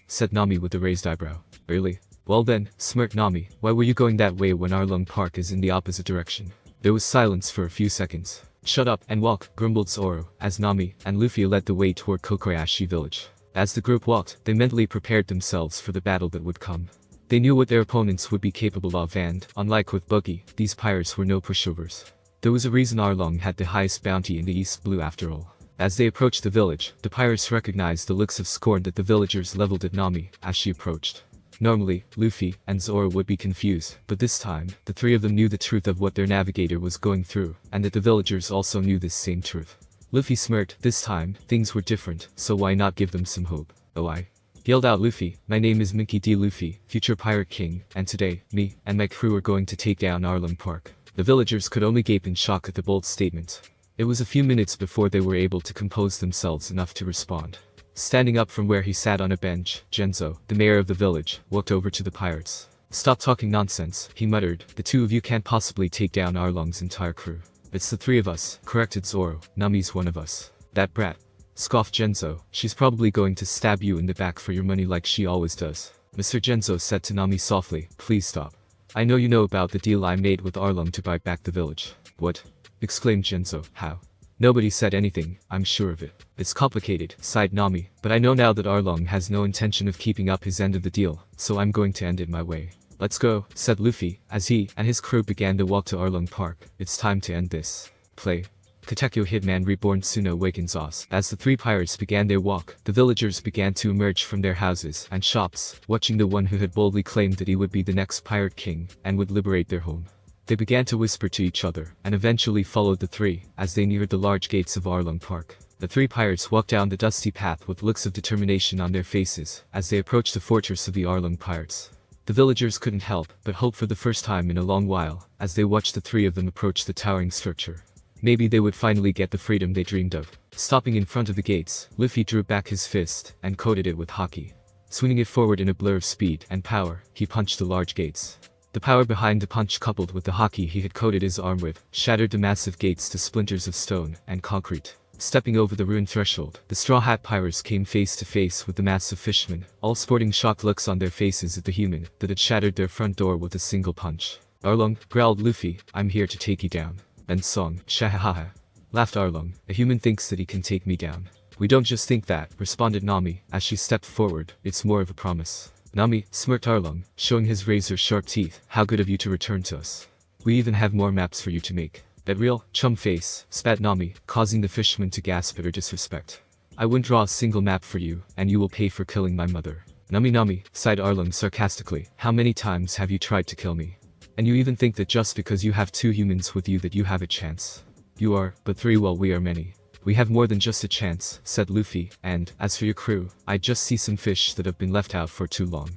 Said Nami with a raised eyebrow. Really? Well then, smirked Nami, why were you going that way when Arlong Park is in the opposite direction? There was silence for a few seconds. Shut up and walk, grumbled Zoro, as Nami and Luffy led the way toward Kokoyashi village. As the group walked, they mentally prepared themselves for the battle that would come. They knew what their opponents would be capable of and, unlike with Buggy, these pirates were no pushovers. There was a reason Arlong had the highest bounty in the East Blue after all. As they approached the village, the pirates recognized the looks of scorn that the villagers leveled at Nami as she approached. Normally, Luffy and Zoro would be confused, but this time, the 3 of them knew the truth of what their navigator was going through, and that the villagers also knew this same truth. Luffy smirked. This time, things were different, so why not give them some hope? Oh, I yelled out Luffy, my name is Mickey D. Luffy, future Pirate King, and today, me and my crew are going to take down Arlong Park. The villagers could only gape in shock at the bold statement. It was a few minutes before they were able to compose themselves enough to respond. Standing up from where he sat on a bench, Genzo, the mayor of the village, walked over to the pirates. Stop talking nonsense, he muttered, the 2 of you can't possibly take down Arlong's entire crew. It's the 3 of us, corrected Zoro, Nami's one of us. That brat, scoffed Genzo, she's probably going to stab you in the back for your money like she always does. Mr. Genzo said to Nami softly, please stop. I know you know about the deal I made with Arlong to buy back the village. What? Exclaimed Genzo, how? Nobody said anything, I'm sure of it. It's complicated, sighed Nami, but I know now that Arlong has no intention of keeping up his end of the deal, so I'm going to end it my way. Let's go, said Luffy, as he and his crew began to walk to Arlong Park. It's time to end this. Play. Katekyo Hitman Reborn Suno Awakens Oz. As the 3 pirates began their walk, the villagers began to emerge from their houses and shops, watching the one who had boldly claimed that he would be the next pirate king and would liberate their home. They began to whisper to each other, and eventually followed the 3, as they neared the large gates of Arlong Park. The 3 pirates walked down the dusty path with looks of determination on their faces, as they approached the fortress of the Arlong pirates. The villagers couldn't help but hope for the first time in a long while, as they watched the 3 of them approach the towering structure. Maybe they would finally get the freedom they dreamed of. Stopping in front of the gates, Luffy drew back his fist and coated it with haki. Swinging it forward in a blur of speed and power, he punched the large gates. The power behind the punch coupled with the haki he had coated his arm with, shattered the massive gates to splinters of stone and concrete. Stepping over the ruined threshold, the Straw Hat Pirates came face to face with the massive fishermen, all sporting shocked looks on their faces at the human that had shattered their front door with a single punch. Arlong, growled Luffy, I'm here to take you down. And song, shahahaha. Laughed Arlong, a human thinks that he can take me down. We don't just think that, responded Nami, as she stepped forward, it's more of a promise. Nami, smirked Arlong, showing his razor-sharp teeth, how good of you to return to us. We even have more maps for you to make. That real, chum face, spat Nami, causing the fisherman to gasp at her disrespect. I wouldn't draw a single map for you, and you will pay for killing my mother. Nami, sighed Arlong sarcastically, how many times have you tried to kill me? And you even think that just because you have 2 humans with you that you have a chance. You are, but 3 while we are many. We have more than just a chance, said Luffy, and, as for your crew, I just see some fish that have been left out for too long.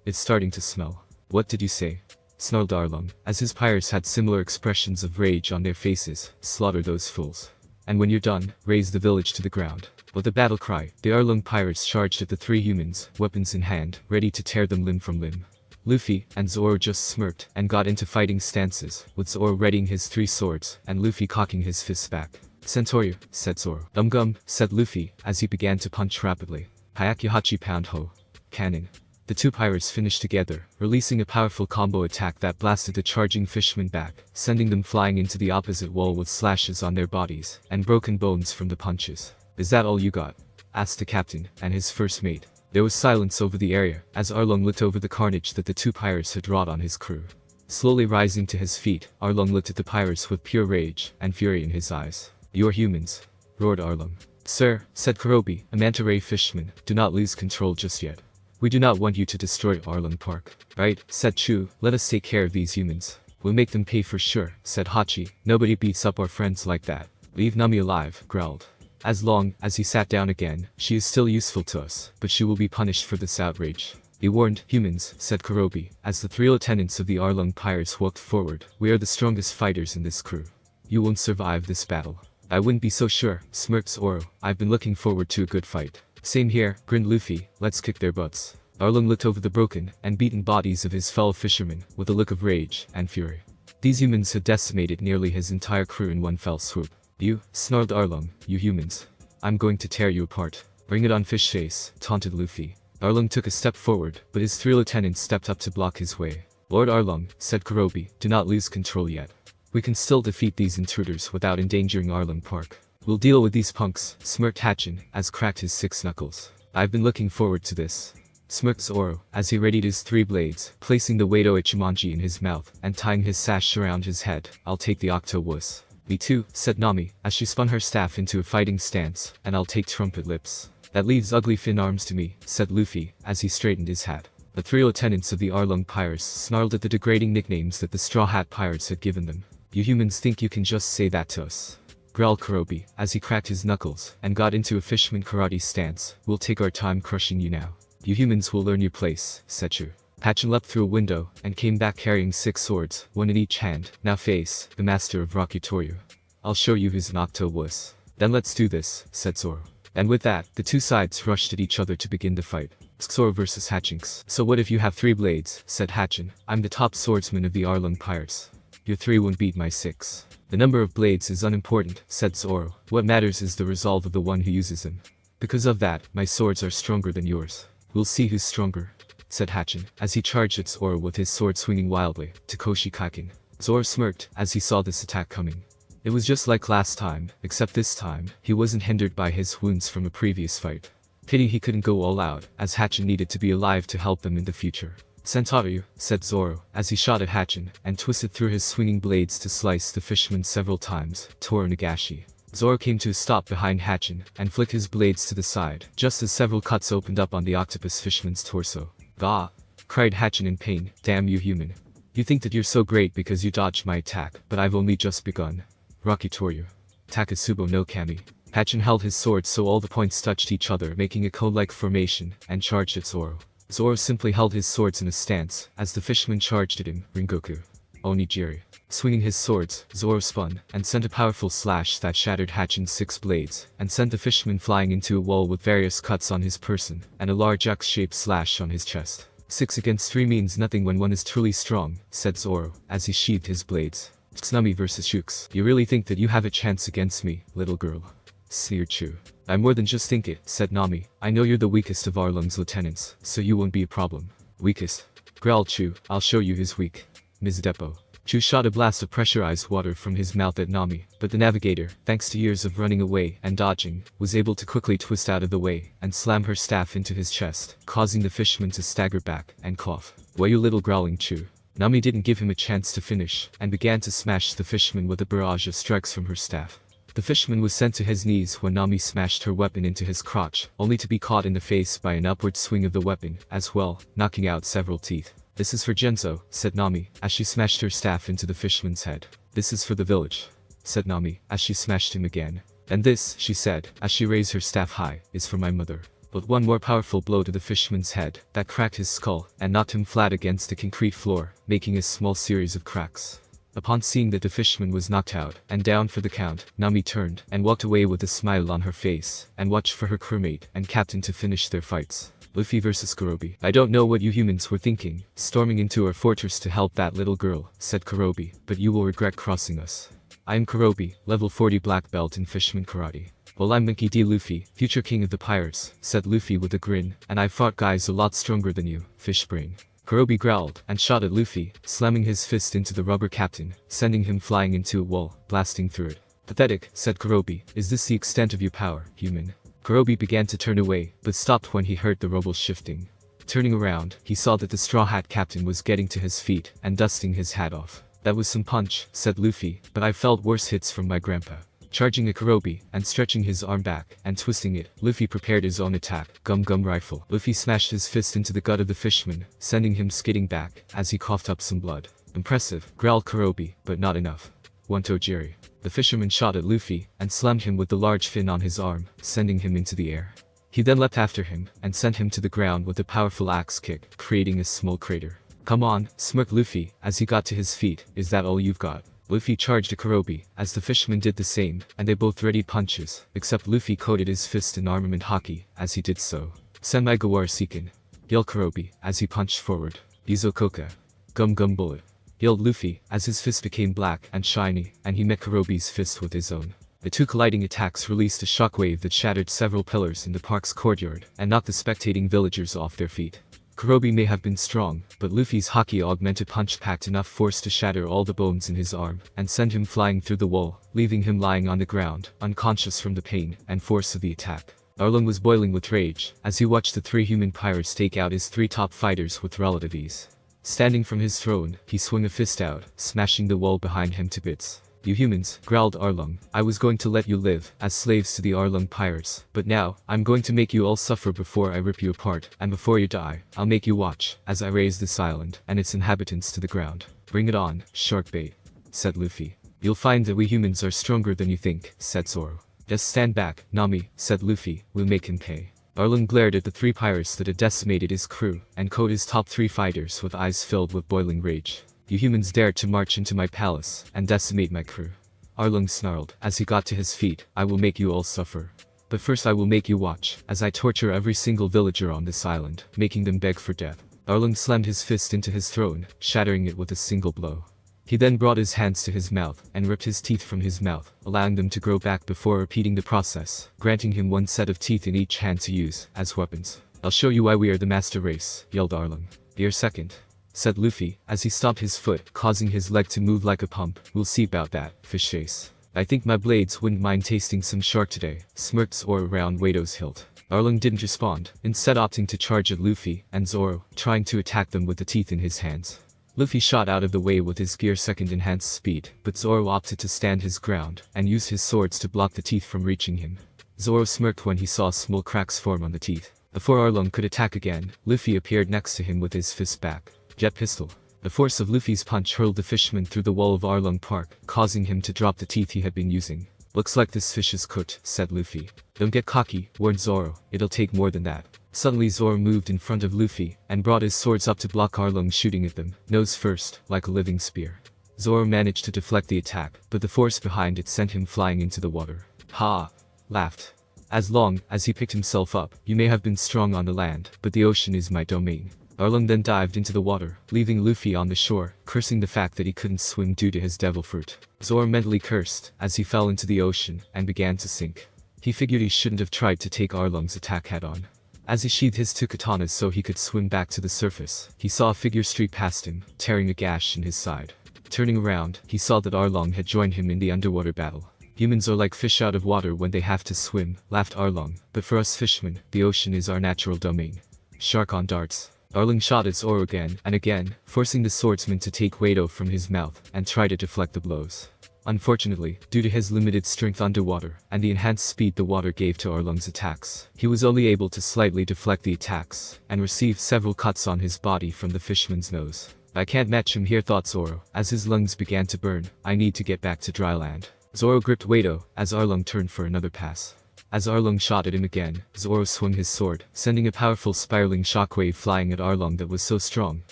It's starting to smell. What did you say? Snarled Arlong, as his pirates had similar expressions of rage on their faces. Slaughter those fools. And when you're done, raise the village to the ground. With a battle cry, the Arlong pirates charged at the 3 humans, weapons in hand, ready to tear them limb from limb. Luffy and Zoro just smirked and got into fighting stances, with Zoro readying his 3 swords and Luffy cocking his fists back. Sentoryu, said Zoro. Gum, said Luffy, as he began to punch rapidly. Hayakuhachi pound ho. Cannon. The 2 pirates finished together, releasing a powerful combo attack that blasted the charging fishermen back, sending them flying into the opposite wall with slashes on their bodies, and broken bones from the punches. Is that all you got? Asked the captain, and his first mate. There was silence over the area, as Arlong looked over the carnage that the 2 pirates had wrought on his crew. Slowly rising to his feet, Arlong looked at the pirates with pure rage and fury in his eyes. You're humans, roared Arlong. Sir, said Kurobi, a manta ray fisherman, do not lose control just yet. We do not want you to destroy Arlong Park. Right, said Chu, let us take care of these humans. We'll make them pay for sure, said Hachi, nobody beats up our friends like that. Leave Nami alive, growled. As long as he sat down again, she is still useful to us, but she will be punished for this outrage. Be warned, humans, said Kurobi, as the 3 lieutenants of the Arlong pirates walked forward. We are the strongest fighters in this crew. You won't survive this battle. I wouldn't be so sure, smirked Zoro. I've been looking forward to a good fight. Same here, grinned Luffy, let's kick their butts. Arlong looked over the broken and beaten bodies of his fellow fishermen with a look of rage and fury. These humans had decimated nearly his entire crew in one fell swoop. "You," snarled Arlong, "you humans. I'm going to tear you apart." "Bring it on, fish face," taunted Luffy. Arlong took a step forward, but his 3 lieutenants stepped up to block his way. "Lord Arlong," said Kurobi, "do not lose control yet. We can still defeat these intruders without endangering Arlong Park." "We'll deal with these punks," smirked Hatchin, as cracked his 6 knuckles. "I've been looking forward to this," smirked Zoro, as he readied his 3 blades, placing the Wado Ichimonji in his mouth, and tying his sash around his head. "I'll take the Octo Wuss." "Me too," said Nami, as she spun her staff into a fighting stance, "and I'll take Trumpet Lips." "That leaves Ugly Fin Arms to me," said Luffy, as he straightened his hat. The 3 lieutenants of the Arlong Pirates snarled at the degrading nicknames that the Straw Hat Pirates had given them. "You humans think you can just say that to us?" growled Kurobi, as he cracked his knuckles, and got into a fisherman karate stance. "We'll take our time crushing you now. You humans will learn your place," said Chu. Hatchin leapt through a window, and came back carrying 6 swords, 1 in each hand. "Now face, the master of Rakutoryu. I'll show you who's an Octo Wuss." "Then let's do this," said Zoro. And with that, the 2 sides rushed at each other to begin the fight. Zoro versus Hatchinks. "So what if you have 3 blades," said Hatchin. "I'm the top swordsman of the Arlong Pirates. Your 3 won't beat my 6. "The number of blades is unimportant," said Zoro. "What matters is the resolve of the one who uses them. Because of that, my swords are stronger than yours. We'll see who's stronger," said Hatchin, as he charged at Zoro with his sword swinging wildly. Takoshi Kaken. Zoro smirked as he saw this attack coming. It was just like last time, except this time, he wasn't hindered by his wounds from a previous fight. Pity he couldn't go all out, as Hatchin needed to be alive to help them in the future. "Sentoru," said Zoro, as he shot at Hatchin, and twisted through his swinging blades to slice the fisherman several times. Toro Nagashi. Zoro came to a stop behind Hatchin, and flicked his blades to the side, just as several cuts opened up on the octopus fisherman's torso. "Gah!" cried Hatchin in pain. "Damn you human. You think that you're so great because you dodged my attack, but I've only just begun. Rakutoryu. Takasubo no Kami." Hatchin held his sword so all the points touched each other, making a cone-like formation, and charged at Zoro. Zoro simply held his swords in a stance, as the fisherman charged at him. Ringoku. Onigiri. Swinging his swords, Zoro spun, and sent a powerful slash that shattered Hatchin's 6 blades, and sent the fisherman flying into a wall with various cuts on his person, and a large X-shaped slash on his chest. 6 against 3 means nothing when one is truly strong, said Zoro, as he sheathed his blades. Tsunami versus Shooks. "You really think that you have a chance against me, little girl?" sneered Chu. "I more than just think it," said Nami. "I know you're the weakest of Arlong's lieutenants, so you won't be a problem." "Weakest?" growled Chu. "I'll show you who's weak. Ms. Depot." Chu shot a blast of pressurized water from his mouth at Nami, but the navigator, thanks to years of running away and dodging, was able to quickly twist out of the way and slam her staff into his chest, causing the fisherman to stagger back and cough. "Why you little growling Chu?" Nami didn't give him a chance to finish, and began to smash the fisherman with a barrage of strikes from her staff. The fisherman was sent to his knees when Nami smashed her weapon into his crotch, only to be caught in the face by an upward swing of the weapon, as well, knocking out several teeth. "This is for Genzo," said Nami, as she smashed her staff into the fisherman's head. "This is for the village," said Nami, as she smashed him again. "And this," she said, as she raised her staff high, "is for my mother." But one more powerful blow to the fisherman's head, that cracked his skull, and knocked him flat against the concrete floor, making a small series of cracks. Upon seeing that the fisherman was knocked out, and down for the count, Nami turned, and walked away with a smile on her face, and watched for her crewmate and captain to finish their fights. Luffy versus Kurobi. "I don't know what you humans were thinking, storming into our fortress to help that little girl," said Kurobi, "but you will regret crossing us. I am Kurobi, level 40 black belt in Fisherman Karate." "Well, I'm Monkey D. Luffy, future king of the pirates," said Luffy with a grin, "and I've fought guys a lot stronger than you, Fishbrain." Kurobi growled, and shot at Luffy, slamming his fist into the rubber captain, sending him flying into a wall, blasting through it. "Pathetic," said Kurobi. "Is this the extent of your power, human?" Kurobi began to turn away, but stopped when he heard the rubble shifting. Turning around, he saw that the Straw Hat captain was getting to his feet, and dusting his hat off. "That was some punch," said Luffy, "but I felt worse hits from my grandpa." Charging at Kurobi, and stretching his arm back, and twisting it, Luffy prepared his own attack, Gum Gum Rifle. Luffy smashed his fist into the gut of the fisherman, sending him skidding back, as he coughed up some blood. "Impressive," growled Kurobi, "but not enough. Wantojiri." The fisherman shot at Luffy, and slammed him with the large fin on his arm, sending him into the air. He then leapt after him, and sent him to the ground with a powerful axe kick, creating a small crater. "Come on," smirked Luffy, as he got to his feet, "is that all you've got?" Luffy charged at Kurobi, as the fisherman did the same, and they both readied punches, except Luffy coated his fist in armament hockey, as he did so. "Senmai Gawar Seekin." yelled Kurobi, as he punched forward. Izokoka. Gum Gum Bullet, yelled Luffy, as his fist became black and shiny, and he met Kurobi's fist with his own. The two colliding attacks released a shockwave that shattered several pillars in the park's courtyard, and knocked the spectating villagers off their feet. Kurobi may have been strong, but Luffy's Haki-augmented punch packed enough force to shatter all the bones in his arm, and send him flying through the wall, leaving him lying on the ground, unconscious from the pain and force of the attack. Arlong was boiling with rage, as he watched the three human pirates take out his three top fighters with relative ease. Standing from his throne, he swung a fist out, smashing the wall behind him to bits. "You humans," growled Arlong, "I was going to let you live as slaves to the Arlong pirates, but now, I'm going to make you all suffer before I rip you apart, and before you die, I'll make you watch, as I raze this island, and its inhabitants to the ground." "Bring it on, shark bait," said Luffy. "You'll find that we humans are stronger than you think," said Zoro. "Just stand back, Nami," said Luffy, "we'll make him pay." Arlong glared at the three pirates that had decimated his crew, and coated his top three fighters with eyes filled with boiling rage. "You humans dared to march into my palace, and decimate my crew." Arlong snarled, as he got to his feet. "I will make you all suffer. But first I will make you watch, as I torture every single villager on this island, making them beg for death." Arlong slammed his fist into his throne, shattering it with a single blow. He then brought his hands to his mouth, and ripped his teeth from his mouth, allowing them to grow back before repeating the process, granting him one set of teeth in each hand to use as weapons. "I'll show you why we are the master race," yelled Arlong. "Your second," said Luffy, as he stomped his foot, causing his leg to move like a pump. "We'll see about that, fish face." "I think my blades wouldn't mind tasting some shark today," smirked Zoro around Wato's hilt. Arlong didn't respond, instead opting to charge at Luffy and Zoro, trying to attack them with the teeth in his hands. Luffy shot out of the way with his gear second enhanced speed, but Zoro opted to stand his ground, and used his swords to block the teeth from reaching him. Zoro smirked when he saw small cracks form on the teeth. Before Arlong could attack again, Luffy appeared next to him with his fist back. Jet pistol. The force of Luffy's punch hurled the fisherman through the wall of Arlong Park, causing him to drop the teeth he had been using. "Looks like this fish is cooked," said Luffy. "Don't get cocky," warned Zoro. "It'll take more than that." Suddenly Zoro moved in front of Luffy, and brought his swords up to block Arlong shooting at them, nose first, like a living spear. Zoro managed to deflect the attack, but the force behind it sent him flying into the water. "Ha!" laughed. "As long as he picked himself up, you may have been strong on the land, but the ocean is my domain." Arlong then dived into the water, leaving Luffy on the shore, cursing the fact that he couldn't swim due to his devil fruit. Zoro mentally cursed, as he fell into the ocean, and began to sink. He figured he shouldn't have tried to take Arlong's attack head-on. As he sheathed his two katanas so he could swim back to the surface, he saw a figure streak past him, tearing a gash in his side. Turning around, he saw that Arlong had joined him in the underwater battle. "Humans are like fish out of water when they have to swim," laughed Arlong, "but for us fishermen, the ocean is our natural domain." Shark on darts. Arlong shot at Zoro again and again, forcing the swordsman to take Wato from his mouth, and try to deflect the blows. Unfortunately, due to his limited strength underwater, and the enhanced speed the water gave to Arlong's attacks, he was only able to slightly deflect the attacks, and received several cuts on his body from the fisherman's nose. "I can't match him here," thought Zoro, as his lungs began to burn. "I need to get back to dry land." Zoro gripped Wato, as Arlong turned for another pass. As Arlong shot at him again, Zoro swung his sword, sending a powerful spiraling shockwave flying at Arlong that was so strong.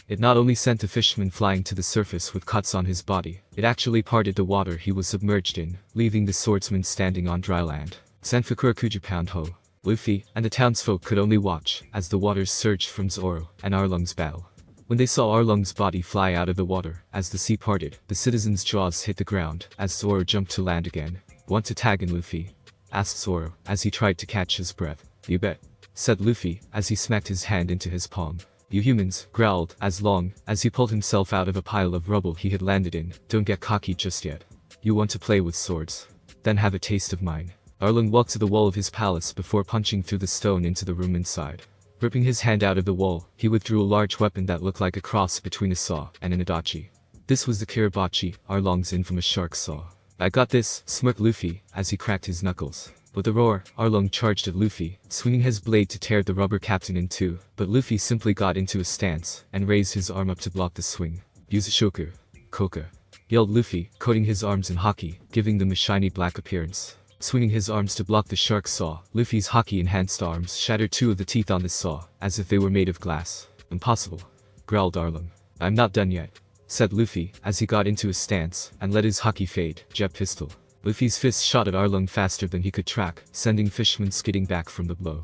It not only sent the fisherman flying to the surface with cuts on his body, it actually parted the water he was submerged in, leaving the swordsman standing on dry land. Sanfukura Kuju Pound Ho. Luffy and the townsfolk could only watch, as the waters surged from Zoro and Arlong's battle. When they saw Arlong's body fly out of the water, as the sea parted, the citizens' jaws hit the ground, as Zoro jumped to land again. "Want to tag in, Luffy?" asked Zoro, as he tried to catch his breath. "You bet," said Luffy, as he smacked his hand into his palm. "You humans," growled, as long as he pulled himself out of a pile of rubble he had landed in. "Don't get cocky just yet. You want to play with swords? Then have a taste of mine." Arlong walked to the wall of his palace before punching through the stone into the room inside. Ripping his hand out of the wall, he withdrew a large weapon that looked like a cross between a saw and an adachi. This was the kiribachi, Arlong's infamous shark saw. "I got this," smirked Luffy, as he cracked his knuckles. With a roar, Arlong charged at Luffy, swinging his blade to tear the rubber captain in two, but Luffy simply got into a stance, and raised his arm up to block the swing. "Yuzushoku. Koka," yelled Luffy, coating his arms in haki, giving them a shiny black appearance. Swinging his arms to block the shark saw, Luffy's haki-enhanced arms shattered two of the teeth on the saw, as if they were made of glass. "Impossible," growled Arlong. "I'm not done yet," said Luffy, as he got into a stance, and let his haki fade. Jet pistol. Luffy's fist shot at Arlong faster than he could track, sending Fishman skidding back from the blow.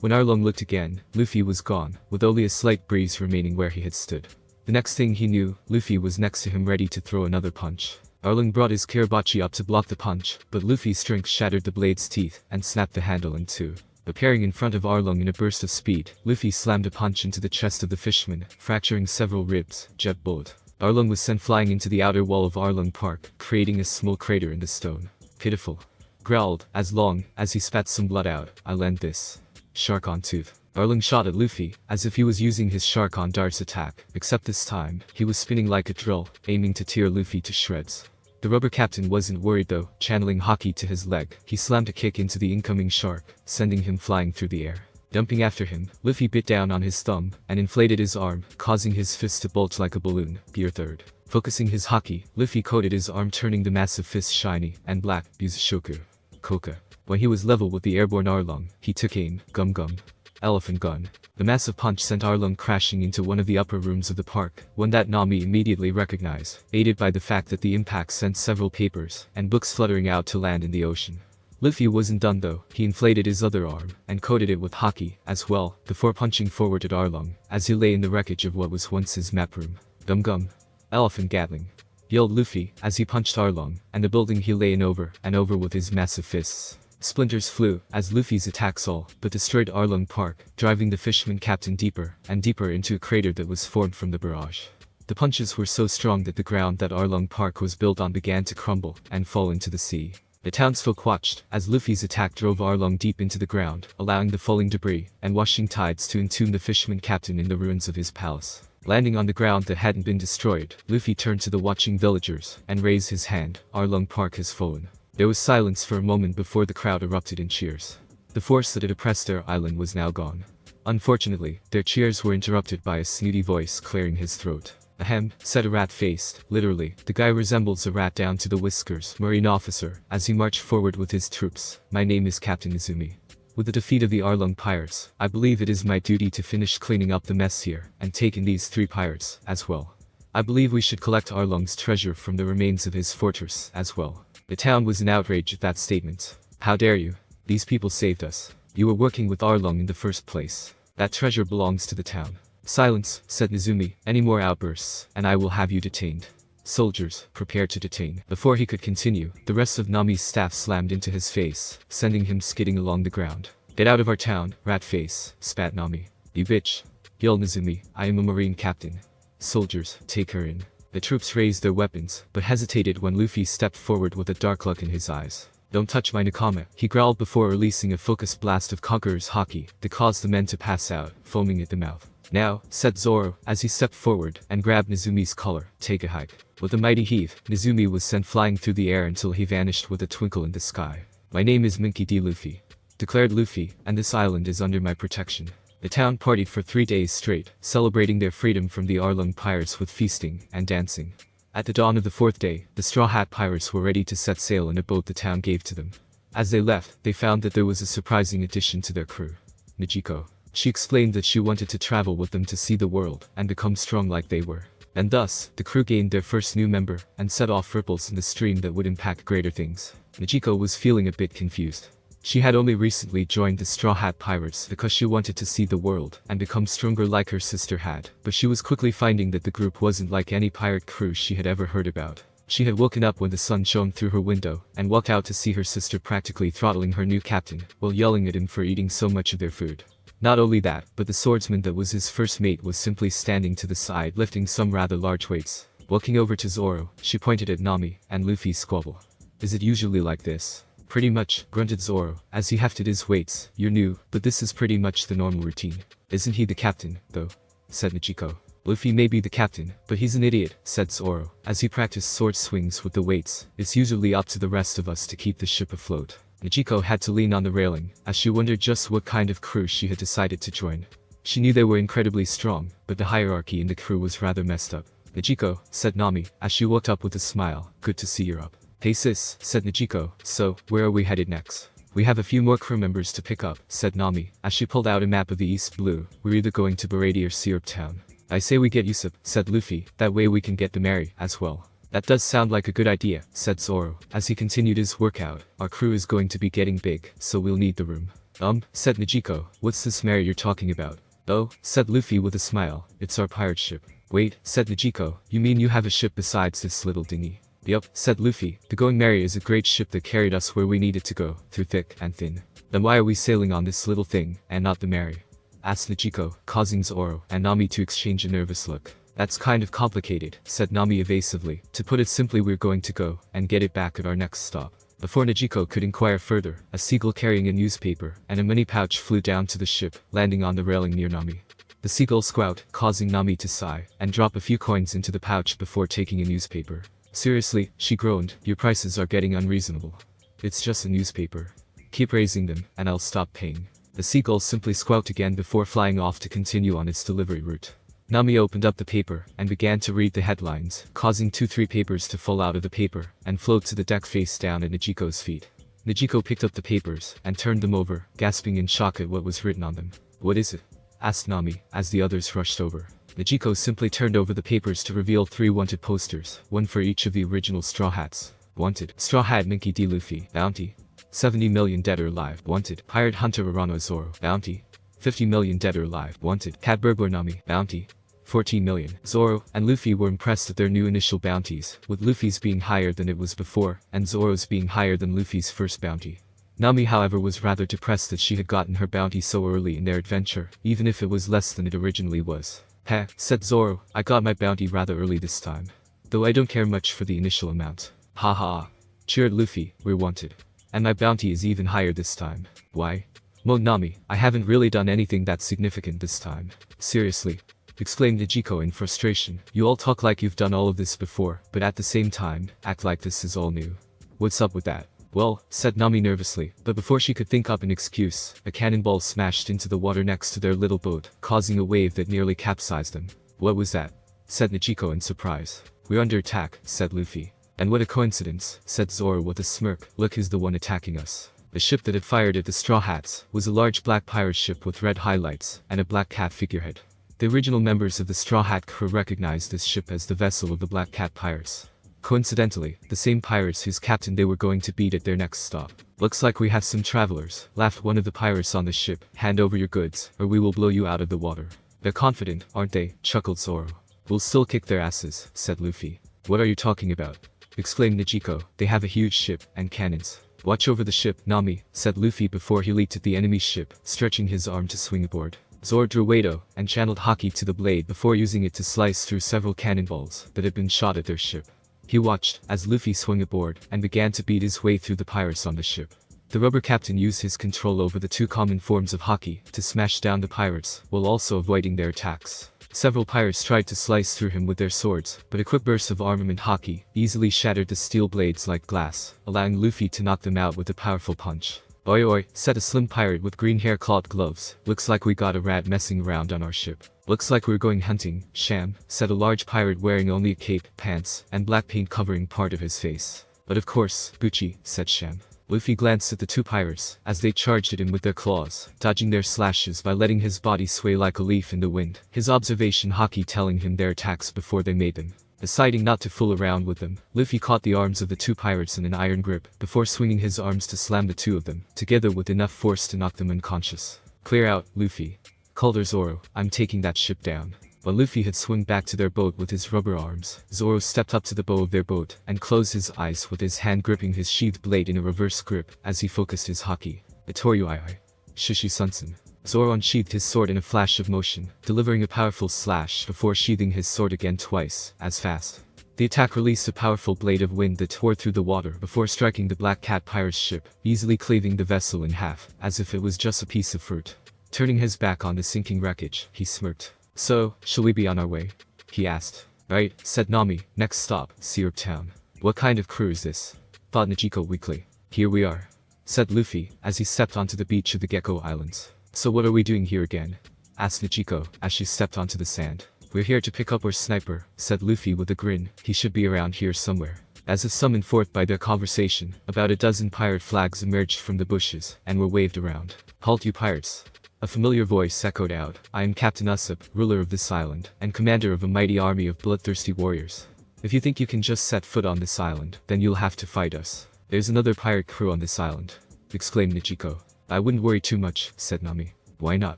When Arlong looked again, Luffy was gone, with only a slight breeze remaining where he had stood. The next thing he knew, Luffy was next to him ready to throw another punch. Arlong brought his Kirabachi up to block the punch, but Luffy's strength shattered the blade's teeth and snapped the handle in two. Appearing in front of Arlong in a burst of speed, Luffy slammed a punch into the chest of the fisherman, fracturing several ribs. Jet bullet. Arlong was sent flying into the outer wall of Arlong Park, creating a small crater in the stone. Pitiful. Growled, as long as he spat some blood out. I lend this. Shark on tooth. Arlong shot at Luffy, as if he was using his Shark on darts attack, except this time, he was spinning like a drill, aiming to tear Luffy to shreds. The rubber captain wasn't worried though, channeling Haki to his leg, he slammed a kick into the incoming shark, sending him flying through the air. Dumping after him, Luffy bit down on his thumb, and inflated his arm, causing his fist to bulge like a balloon. Gear 3rd. Focusing his Haki, Luffy coated his arm, turning the massive fist shiny and black. Yuzushoku. Koka. When he was level with the airborne Arlong, he took aim. Gum gum. Elephant gun. The massive punch sent Arlong crashing into one of the upper rooms of the park, one that Nami immediately recognized, aided by the fact that the impact sent several papers and books fluttering out to land in the ocean. Luffy wasn't done though, he inflated his other arm, and coated it with Haki, as well, before punching forward at Arlong, as he lay in the wreckage of what was once his map room. Gum gum. Elephant Gatling. Yelled Luffy, as he punched Arlong, and the building he lay in over and over with his massive fists. Splinters flew, as Luffy's attacks all but destroyed Arlong Park, driving the fisherman captain deeper and deeper into a crater that was formed from the barrage. The punches were so strong that the ground that Arlong Park was built on began to crumble and fall into the sea. The townsfolk watched, as Luffy's attack drove Arlong deep into the ground, allowing the falling debris and washing tides to entomb the fisherman captain in the ruins of his palace. Landing on the ground that hadn't been destroyed, Luffy turned to the watching villagers and raised his hand. Arlong Park has fallen. There was silence for a moment before the crowd erupted in cheers. The force that had oppressed their island was now gone. Unfortunately, their cheers were interrupted by a snooty voice clearing his throat. Ahem, said a rat-faced, literally, the guy resembles a rat down to the whiskers, Marine officer, as he marched forward with his troops. My name is Captain Izumi. With the defeat of the Arlong pirates, I believe it is my duty to finish cleaning up the mess here, and take in these 3 pirates, as well. I believe we should collect Arlong's treasure from the remains of his fortress, as well. The town was in outrage at that statement. How dare you? These people saved us. You were working with Arlong in the first place. That treasure belongs to the town. Silence, said Izumi. Any more outbursts, and I will have you detained. Soldiers, prepare to detain. Before he could continue, the rest of Nami's staff slammed into his face, sending him skidding along the ground. Get out of our town, rat face, spat Nami. You bitch. Yelled Izumi. I am a marine captain. Soldiers, take her in. The troops raised their weapons, but hesitated when Luffy stepped forward with a dark look in his eyes. Don't touch my Nakama, he growled before releasing a focused blast of Conqueror's Haki that caused the men to pass out, foaming at the mouth. Now, said Zoro, as he stepped forward and grabbed Nizumi's collar, take a hike. With a mighty heave, Nizumi was sent flying through the air until he vanished with a twinkle in the sky. My name is Minky D. Luffy. Declared Luffy, and this island is under my protection. The town partied for 3 days straight, celebrating their freedom from the Arlong pirates with feasting and dancing. At the dawn of the 4th day, the Straw Hat pirates were ready to set sail in a boat the town gave to them. As they left, they found that there was a surprising addition to their crew. Nijiko. She explained that she wanted to travel with them to see the world and become strong like they were. And thus, the crew gained their first new member and set off ripples in the stream that would impact greater things. Nijiko was feeling a bit confused. She had only recently joined the Straw Hat Pirates because she wanted to see the world and become stronger like her sister had, but she was quickly finding that the group wasn't like any pirate crew she had ever heard about. She had woken up when the sun shone through her window and walked out to see her sister practically throttling her new captain while yelling at him for eating so much of their food. Not only that, but the swordsman that was his first mate was simply standing to the side lifting some rather large weights. Walking over to Zoro, she pointed at Nami and Luffy's squabble. Is it usually like this? Pretty much, grunted Zoro, as he hefted his weights. You're new, but this is pretty much the normal routine. Isn't he the captain, though? Said Nichiko. Luffy may be the captain, but he's an idiot, said Zoro, as he practiced sword swings with the weights. It's usually up to the rest of us to keep the ship afloat. Nichiko had to lean on the railing, as she wondered just what kind of crew she had decided to join. She knew they were incredibly strong, but the hierarchy in the crew was rather messed up. Nichiko, said Nami, as she walked up with a smile. Good to see you're up. Hey sis, said Nichiko, so, where are we headed next? We have a few more crew members to pick up, said Nami, as she pulled out a map of the East Blue. We're either going to Barady or Syrup Town. I say we get Usopp, said Luffy, that way we can get the Mary, as well. That does sound like a good idea, said Zoro, as he continued his workout. Our crew is going to be getting big, so we'll need the room. Said Nezuko, what's this mare you're talking about? Oh, said Luffy with a smile, it's our pirate ship. Wait, said Nezuko, you mean you have a ship besides this little dinghy? Yup, said Luffy, the Going Merry is a great ship that carried us where we needed to go, through thick and thin. Then why are we sailing on this little thing, and not the Merry? Asked Nezuko, causing Zoro and Nami to exchange a nervous look. That's kind of complicated, said Nami evasively. To put it simply, we're going to go and get it back at our next stop. Before Nezuko could inquire further, a seagull carrying a newspaper and a money pouch flew down to the ship, landing on the railing near Nami. The seagull squawked, causing Nami to sigh and drop a few coins into the pouch before taking a newspaper. Seriously, she groaned, your prices are getting unreasonable. It's just a newspaper. Keep raising them, and I'll stop paying. The seagull simply squawked again before flying off to continue on its delivery route. Nami opened up the paper and began to read the headlines, causing 2-3 papers to fall out of the paper and float to the deck face down at Nezuko's feet. Nezuko picked up the papers and turned them over, gasping in shock at what was written on them. What is it? Asked Nami, as the others rushed over. Nezuko simply turned over the papers to reveal 3 wanted posters, one for each of the original Straw Hats. Wanted, Straw Hat Minky D. Luffy, bounty. 70 million dead or alive, wanted. Pirate Hunter Urano Zoro, bounty. 50 million dead or alive, wanted. Cat Burglar Nami, bounty. 14 million. Zoro and Luffy were impressed at their new initial bounties, with Luffy's being higher than it was before, and Zoro's being higher than Luffy's first bounty. Nami, however, was rather depressed that she had gotten her bounty so early in their adventure, even if it was less than it originally was. Heh, said Zoro, I got my bounty rather early this time. Though I don't care much for the initial amount. Ha ha. Cheered Luffy, we're wanted. And my bounty is even higher this time. Why? Moaned Nami, I haven't really done anything that significant this time. Seriously. Exclaimed Nezuko in frustration. You all talk like you've done all of this before, but at the same time, act like this is all new. What's up with that? Well, said Nami nervously, but before she could think up an excuse, a cannonball smashed into the water next to their little boat, causing a wave that nearly capsized them. What was that? Said Nezuko in surprise. We're under attack, said Luffy. And what a coincidence, said Zoro with a smirk, look who's the one attacking us. The ship that had fired at the Straw Hats was a large black pirate ship with red highlights and a black cat figurehead. The original members of the Straw Hat crew recognized this ship as the vessel of the Black Cat Pirates. Coincidentally, the same pirates whose captain they were going to beat at their next stop. Looks like we have some travelers, laughed one of the pirates on the ship. Hand over your goods, or we will blow you out of the water. They're confident, aren't they? Chuckled Zoro. We'll still kick their asses, said Luffy. What are you talking about? Exclaimed Nezuko. They have a huge ship, and cannons. Watch over the ship, Nami, said Luffy before he leaped at the enemy ship, stretching his arm to swing aboard. Zoro drew Wado, and channeled Haki to the blade before using it to slice through several cannonballs that had been shot at their ship. He watched as Luffy swung aboard and began to beat his way through the pirates on the ship. The rubber captain used his control over the 2 common forms of Haki to smash down the pirates, while also avoiding their attacks. Several pirates tried to slice through him with their swords, but a quick burst of armament Haki easily shattered the steel blades like glass, allowing Luffy to knock them out with a powerful punch. Oi oi, said a slim pirate with green hair cloth gloves. Looks like we got a rat messing around on our ship. Looks like we're going hunting, Sham, said a large pirate wearing only a cape, pants, and black paint covering part of his face. But of course, Bucci, said Sham. Luffy glanced at the 2 pirates, as they charged at him with their claws, dodging their slashes by letting his body sway like a leaf in the wind, his observation Haki telling him their attacks before they made them. Deciding not to fool around with them, Luffy caught the arms of the 2 pirates in an iron grip, before swinging his arms to slam the 2 of them, together with enough force to knock them unconscious. Clear out, Luffy. Called Zoro, I'm taking that ship down. When Luffy had swung back to their boat with his rubber arms, Zoro stepped up to the bow of their boat, and closed his eyes with his hand gripping his sheathed blade in a reverse grip, as he focused his Haki. Itoryu Ai. Shishi Sunsen. Zoro unsheathed his sword in a flash of motion, delivering a powerful slash before sheathing his sword again twice, as fast. The attack released a powerful blade of wind that tore through the water before striking the Black Cat Pirate's ship, easily cleaving the vessel in half, as if it was just a piece of fruit. Turning his back on the sinking wreckage, he smirked. So, shall we be on our way? He asked. Right, said Nami. Next stop, Syrup Town. What kind of crew is this? Thought Nezuko weakly. Here we are, said Luffy, as he stepped onto the beach of the Gecko Islands. So what are we doing here again? Asked Nezuko, as she stepped onto the sand. We're here to pick up our sniper, said Luffy with a grin. He should be around here somewhere. As if summoned forth by their conversation, about a dozen pirate flags emerged from the bushes, and were waved around. Halt you pirates. A familiar voice echoed out. I am Captain Usopp, ruler of this island, and commander of a mighty army of bloodthirsty warriors. If you think you can just set foot on this island, then you'll have to fight us. There's another pirate crew on this island, exclaimed Nezuko. I wouldn't worry too much, said Nami. Why not?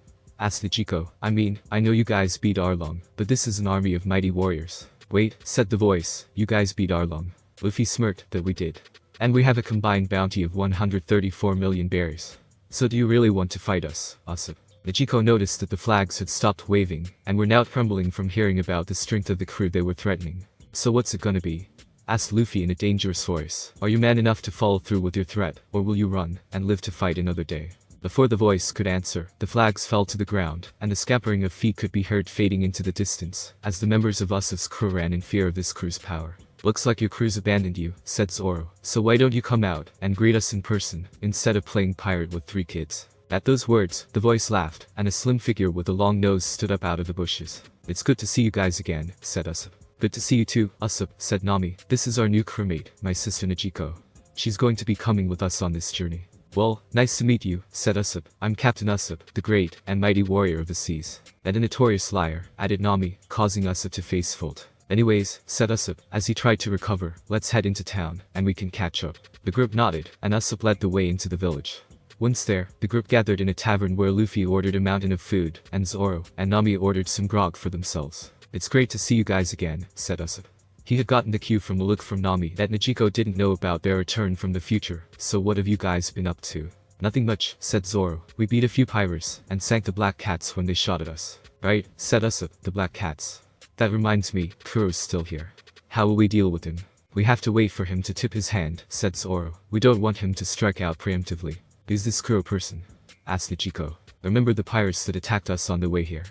Asked Nichiko. I mean, I know you guys beat Arlong, but this is an army of mighty warriors. Wait, said the voice, you guys beat Arlong. Luffy smirked. That we did. And we have a combined bounty of 134 million berries. So do you really want to fight us, Usopp? Nichiko noticed that the flags had stopped waving, and were now trembling from hearing about the strength of the crew they were threatening. So what's it gonna be? Asked Luffy in a dangerous voice. Are you man enough to follow through with your threat, or will you run, and live to fight another day? Before the voice could answer, the flags fell to the ground, and the scampering of feet could be heard fading into the distance, as the members of Usopp's crew ran in fear of this crew's power. Looks like your crew's abandoned you, said Zoro. So why don't you come out, and greet us in person, instead of playing pirate with 3 kids? At those words, the voice laughed, and a slim figure with a long nose stood up out of the bushes. It's good to see you guys again, said Usopp. Good to see you too, Usopp, said Nami. This is our new crewmate, my sister Nichiko. She's going to be coming with us on this journey. Well, nice to meet you, said Usopp. I'm Captain Usopp, the great and mighty warrior of the seas. And a notorious liar, added Nami, causing Usopp to face fault. Anyways, said Usopp, as he tried to recover, let's head into town, and we can catch up. The group nodded, and Usopp led the way into the village. Once there, the group gathered in a tavern where Luffy ordered a mountain of food, and Zoro and Nami ordered some grog for themselves. It's great to see you guys again, said Usopp. He had gotten the cue from a look from Nami that Nichiko didn't know about their return from the future. So what have you guys been up to? Nothing much, said Zoro. We beat a few pirates, and sank the black cats when they shot at us. Right, said Usopp, the black cats. That reminds me, Kuro's still here. How will we deal with him? We have to wait for him to tip his hand, said Zoro. We don't want him to strike out preemptively. Who's this Kuro person? Asked Nichiko. Remember the pirates that attacked us on the way here?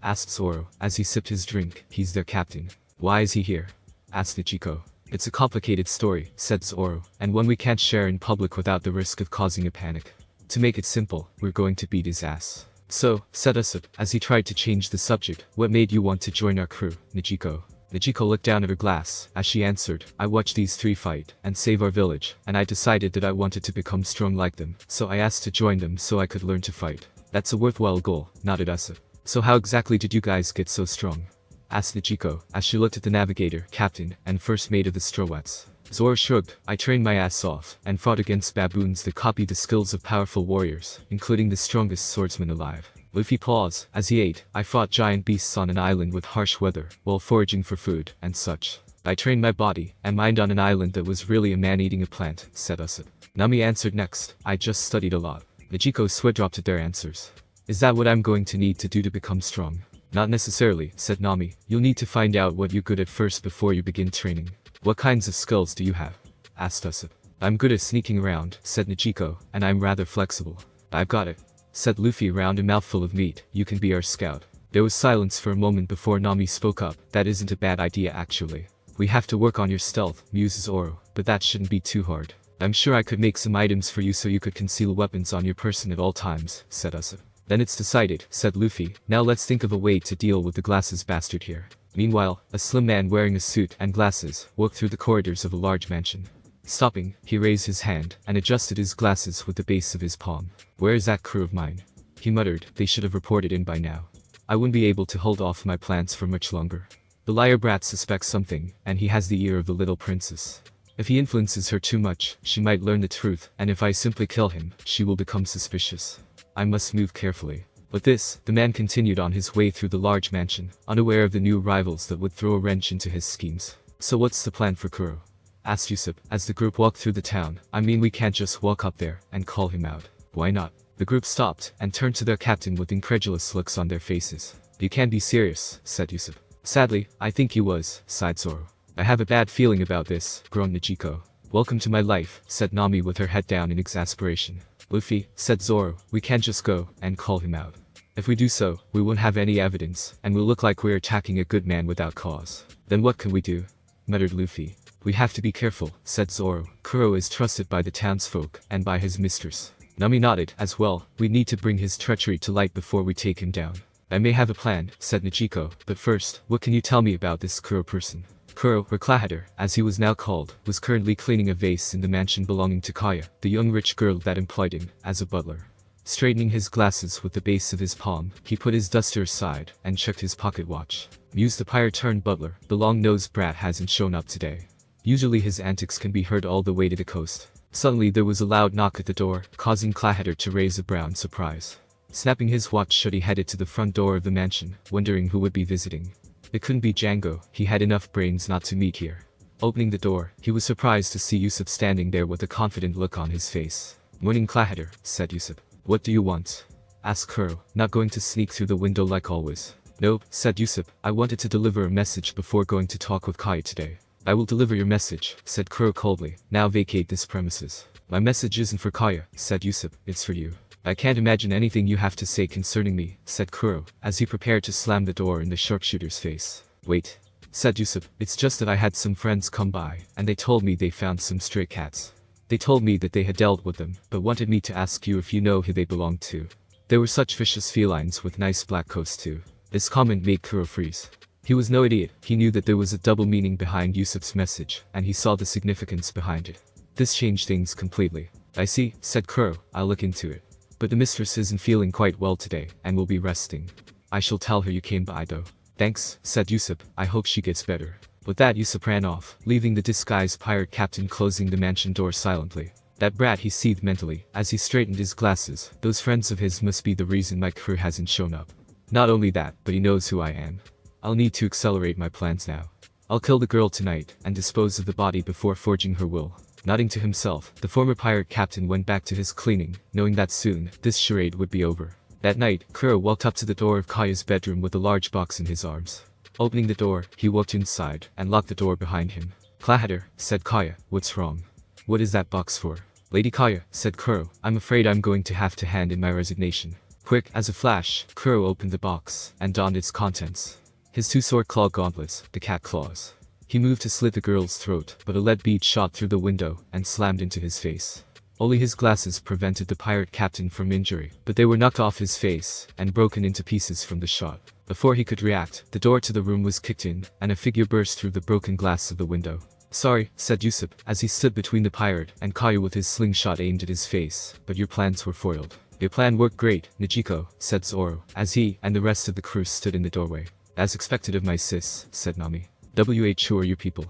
Asked Zoro, as he sipped his drink. He's their captain. Why is he here? Asked Nichiko. It's a complicated story, said Zoro, and one we can't share in public without the risk of causing a panic. To make it simple, we're going to beat his ass. So, said Usopp, as he tried to change the subject, what made you want to join our crew, Nichiko? Nichiko looked down at her glass, as she answered, I watched these 3 fight, and save our village, and I decided that I wanted to become strong like them, so I asked to join them so I could learn to fight. That's a worthwhile goal, nodded Usopp. So how exactly did you guys get so strong? Asked Nichiko, as she looked at the navigator, captain, and first mate of the Strowats. Zoro shrugged. I trained my ass off, and fought against baboons that copied the skills of powerful warriors, including the strongest swordsman alive. Luffy paused. As he ate, I fought giant beasts on an island with harsh weather, while foraging for food, and such. I trained my body and mind on an island that was really a man eating a plant, said Usopp. Nami answered next. I just studied a lot. Nichiko's sweat dropped at their answers. Is that what I'm going to need to do to become strong? Not necessarily, said Nami. You'll need to find out what you're good at first before you begin training. What kinds of skills do you have? Asked Usopp. I'm good at sneaking around, said Nichiko, and I'm rather flexible. I've got it, said Luffy around a mouthful of meat. You can be our scout. There was silence for a moment before Nami spoke up. That isn't a bad idea actually. We have to work on your stealth, mused Zoro, but that shouldn't be too hard. I'm sure I could make some items for you so you could conceal weapons on your person at all times, said Usopp. Then it's decided, said Luffy. Now let's think of a way to deal with the glasses bastard here. Meanwhile, a slim man wearing a suit and glasses walked through the corridors of a large mansion. Stopping, he raised his hand and adjusted his glasses with the base of his palm. Where is that crew of mine? He muttered. They should have reported in by now. I wouldn't be able to hold off my plans for much longer. The liar brat suspects something, and he has the ear of the little princess. If he influences her too much, she might learn the truth, and if I simply kill him, she will become suspicious. I must move carefully. With this, the man continued on his way through the large mansion, unaware of the new arrivals that would throw a wrench into his schemes. So what's the plan for Kuro? Asked Usopp, as the group walked through the town. I mean, we can't just walk up there and call him out. Why not? The group stopped and turned to their captain with incredulous looks on their faces. You can't be serious, said Usopp. Sadly, I think he was, sighed Zoro. I have a bad feeling about this, groaned Nichiko. Welcome to my life, said Nami with her head down in exasperation. Luffy, said Zoro, we can't just go and call him out. If we do so, we won't have any evidence, and we'll look like we're attacking a good man without cause. Then what can we do? Muttered Luffy. We have to be careful, said Zoro. Kuro is trusted by the townsfolk, and by his mistress. Nami nodded. As well, we need to bring his treachery to light before we take him down. I may have a plan, said Nichiko, but first, what can you tell me about this Kuro person? Kuro, or Clahater, as he was now called, was currently cleaning a vase in the mansion belonging to Kaya, the young rich girl that employed him, as a butler. Straightening his glasses with the base of his palm, he put his duster aside, and checked his pocket watch. Mused the pirate-turned-butler, the long-nosed brat hasn't shown up today. Usually his antics can be heard all the way to the coast. Suddenly there was a loud knock at the door, causing Clahatter to raise a brown surprise. Snapping his watch shut, he headed to the front door of the mansion, wondering who would be visiting. It couldn't be Django, he had enough brains not to meet here. Opening the door, he was surprised to see Yusuf standing there with a confident look on his face. "Morning, Clahatter," said Yusuf. "What do you want?" asked Kuro, not going to sneak through the window like always. "No," said Yusuf, "I wanted to deliver a message before going to talk with Kai today." "I will deliver your message," said Kuro coldly. "Now vacate this premises." "My message isn't for Kaya," said Yusuf, "it's for you." "I can't imagine anything you have to say concerning me," said Kuro, as he prepared to slam the door in the sharpshooter's face. "Wait," said Yusuf, "it's just that I had some friends come by, and they told me they found some stray cats. They told me that they had dealt with them, but wanted me to ask you if you know who they belonged to. They were such vicious felines with nice black coats too." This comment made Kuro freeze. He was no idiot, he knew that there was a double meaning behind Yusuf's message, and he saw the significance behind it. This changed things completely. "I see," said Kuro, "I'll look into it. But the mistress isn't feeling quite well today, and will be resting. I shall tell her you came by though." "Thanks," said Yusuf, "I hope she gets better." With that Yusuf ran off, leaving the disguised pirate captain closing the mansion door silently. "That brat," he seethed mentally, as he straightened his glasses. "Those friends of his must be the reason my crew hasn't shown up. Not only that, but he knows who I am. I'll need to accelerate my plans now. I'll kill the girl tonight, and dispose of the body before forging her will." Nodding to himself, the former pirate captain went back to his cleaning, knowing that soon, this charade would be over. That night, Kuro walked up to the door of Kaya's bedroom with a large box in his arms. Opening the door, he walked inside, and locked the door behind him. "Clahatter," said Kaya, "what's wrong?" "What is that box for?" "Lady Kaya," said Kuro, "I'm afraid I'm going to have to hand in my resignation." Quick as a flash, Kuro opened the box, and donned its contents. His two sword claw gauntlets, the cat claws. He moved to slit the girl's throat, but a lead bead shot through the window, and slammed into his face. Only his glasses prevented the pirate captain from injury, but they were knocked off his face, and broken into pieces from the shot. Before he could react, the door to the room was kicked in, and a figure burst through the broken glass of the window. "Sorry," said Yusuf, as he stood between the pirate and Kaya with his slingshot aimed at his face, "but your plans were foiled." "Your plan worked great, Nijiko," said Zoro, as he and the rest of the crew stood in the doorway. "As expected of my sis," said Nami. "Who are you people?"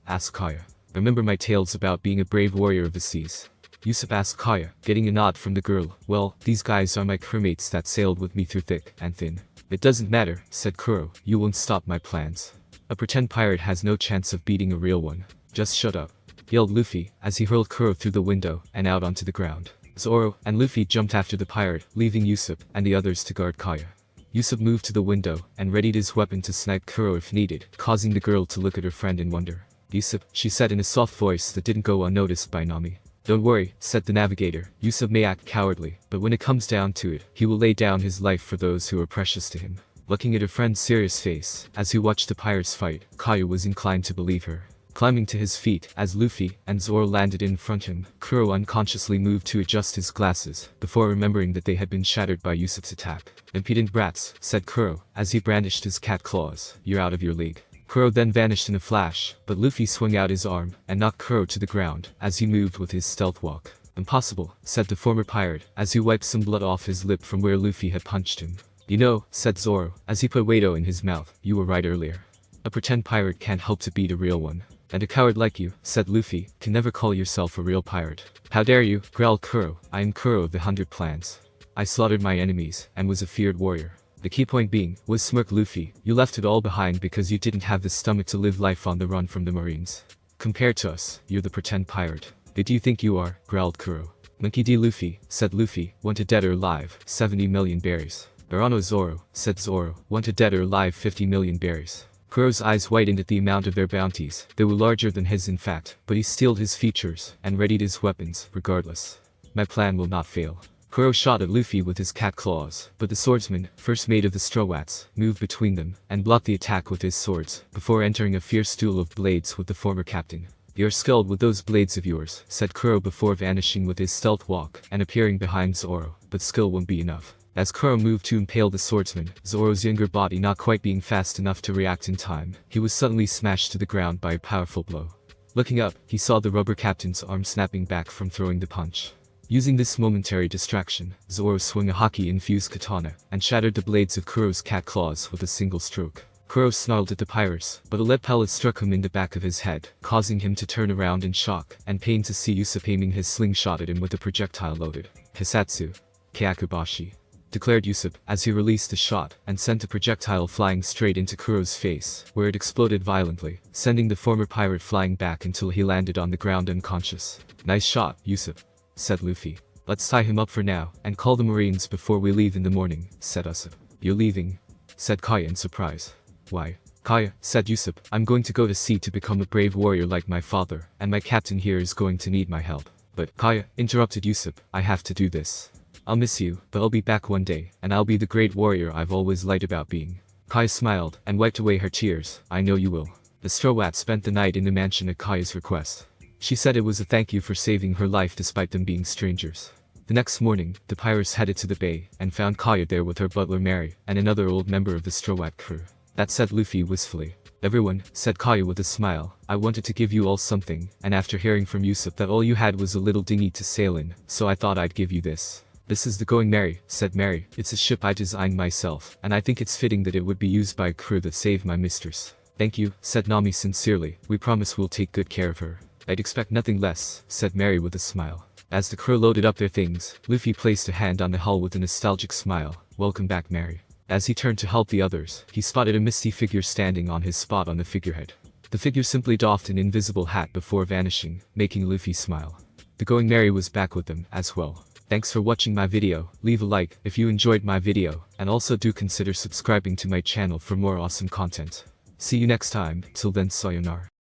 asked Kaya. "Remember my tales about being a brave warrior of the seas?" Yusuf asked Kaya, getting a nod from the girl. "Well, these guys are my crewmates that sailed with me through thick and thin." "It doesn't matter," said Kuro, "you won't stop my plans. A pretend pirate has no chance of beating a real one. Just shut up," yelled Luffy, as he hurled Kuro through the window and out onto the ground. Zoro and Luffy jumped after the pirate, leaving Yusuf and the others to guard Kaya. Yusuf moved to the window and readied his weapon to snipe Kuro if needed, causing the girl to look at her friend in wonder. "Yusuf," she said in a soft voice that didn't go unnoticed by Nami. "Don't worry," said the navigator. "Yusuf may act cowardly, but when it comes down to it, he will lay down his life for those who are precious to him." Looking at her friend's serious face, as he watched the pirates fight, Kaya was inclined to believe her. Climbing to his feet, as Luffy and Zoro landed in front of him, Kuro unconsciously moved to adjust his glasses, before remembering that they had been shattered by Yusuf's attack. "Impudent brats," said Kuro, as he brandished his cat claws. "You're out of your league." Kuro then vanished in a flash, but Luffy swung out his arm, and knocked Kuro to the ground, as he moved with his stealth walk. "Impossible," said the former pirate, as he wiped some blood off his lip from where Luffy had punched him. "You know," said Zoro, as he put Wado in his mouth, "you were right earlier. A pretend pirate can't hope to beat a real one." "And a coward like you," said Luffy, "can never call yourself a real pirate." "How dare you," growled Kuro. "I am Kuro of the 100 Clans. I slaughtered my enemies, and was a feared warrior." "The key point being," was smirked Luffy, "you left it all behind because you didn't have the stomach to live life on the run from the Marines. Compared to us, you're the pretend pirate." "Who do you think you are?" growled Kuro. "Monkey D. Luffy," said Luffy, "wanted dead or alive, 70 million berries." "Urano Zoro," said Zoro, "wanted dead or alive, 50 million berries." Kuro's eyes widened at the amount of their bounties. They were larger than his in fact, but he steeled his features, and readied his weapons, regardless. "My plan will not fail." Kuro shot at Luffy with his cat claws, but the swordsman, first mate of the Strowats, moved between them, and blocked the attack with his swords, before entering a fierce duel of blades with the former captain. "You're skilled with those blades of yours," said Kuro before vanishing with his stealth walk, and appearing behind Zoro, "but skill won't be enough." As Kuro moved to impale the swordsman, Zoro's younger body not quite being fast enough to react in time, he was suddenly smashed to the ground by a powerful blow. Looking up, he saw the rubber captain's arm snapping back from throwing the punch. Using this momentary distraction, Zoro swung a hockey-infused katana, and shattered the blades of Kuro's cat claws with a single stroke. Kuro snarled at the pirates, but a lead pellet struck him in the back of his head, causing him to turn around in shock and pain to see Usopp aiming his slingshot at him with a projectile loaded. Hisatsu. Kyakubashi. Declared Usopp, as he released the shot, and sent a projectile flying straight into Kuro's face, where it exploded violently, sending the former pirate flying back until he landed on the ground unconscious. Nice shot, Usopp, said Luffy. Let's tie him up for now, and call the Marines before we leave in the morning, said Usopp. You're leaving? Said Kaya in surprise. Why? Kaya, said Usopp, I'm going to go to sea to become a brave warrior like my father, and my captain here is going to need my help. But, Kaya, interrupted Usopp, I have to do this. I'll miss you, but I'll be back one day, and I'll be the great warrior I've always lied about being. Kaya smiled, and wiped away her tears. I know you will. The Straw Hat spent the night in the mansion at Kaya's request. She said it was a thank you for saving her life despite them being strangers. The next morning, the pirates headed to the bay, and found Kaya there with her butler Mary, and another old member of the Straw Hat crew. That said Luffy wistfully. Everyone, said Kaya with a smile, I wanted to give you all something, and after hearing from Usopp that all you had was a little dinghy to sail in, so I thought I'd give you this. This is the Going Merry, said Mary. It's a ship I designed myself, and I think it's fitting that it would be used by a crew that saved my mistress. Thank you, said Nami sincerely. We promise we'll take good care of her. I'd expect nothing less, said Mary with a smile. As the crew loaded up their things, Luffy placed a hand on the hull with a nostalgic smile. Welcome back, Mary. As he turned to help the others, he spotted a misty figure standing on his spot on the figurehead. The figure simply doffed an invisible hat before vanishing, making Luffy smile. The Going Merry was back with them, as well. Thanks for watching my video. Leave a like if you enjoyed my video, and also do consider subscribing to my channel for more awesome content. See you next time. Till then, sayonara.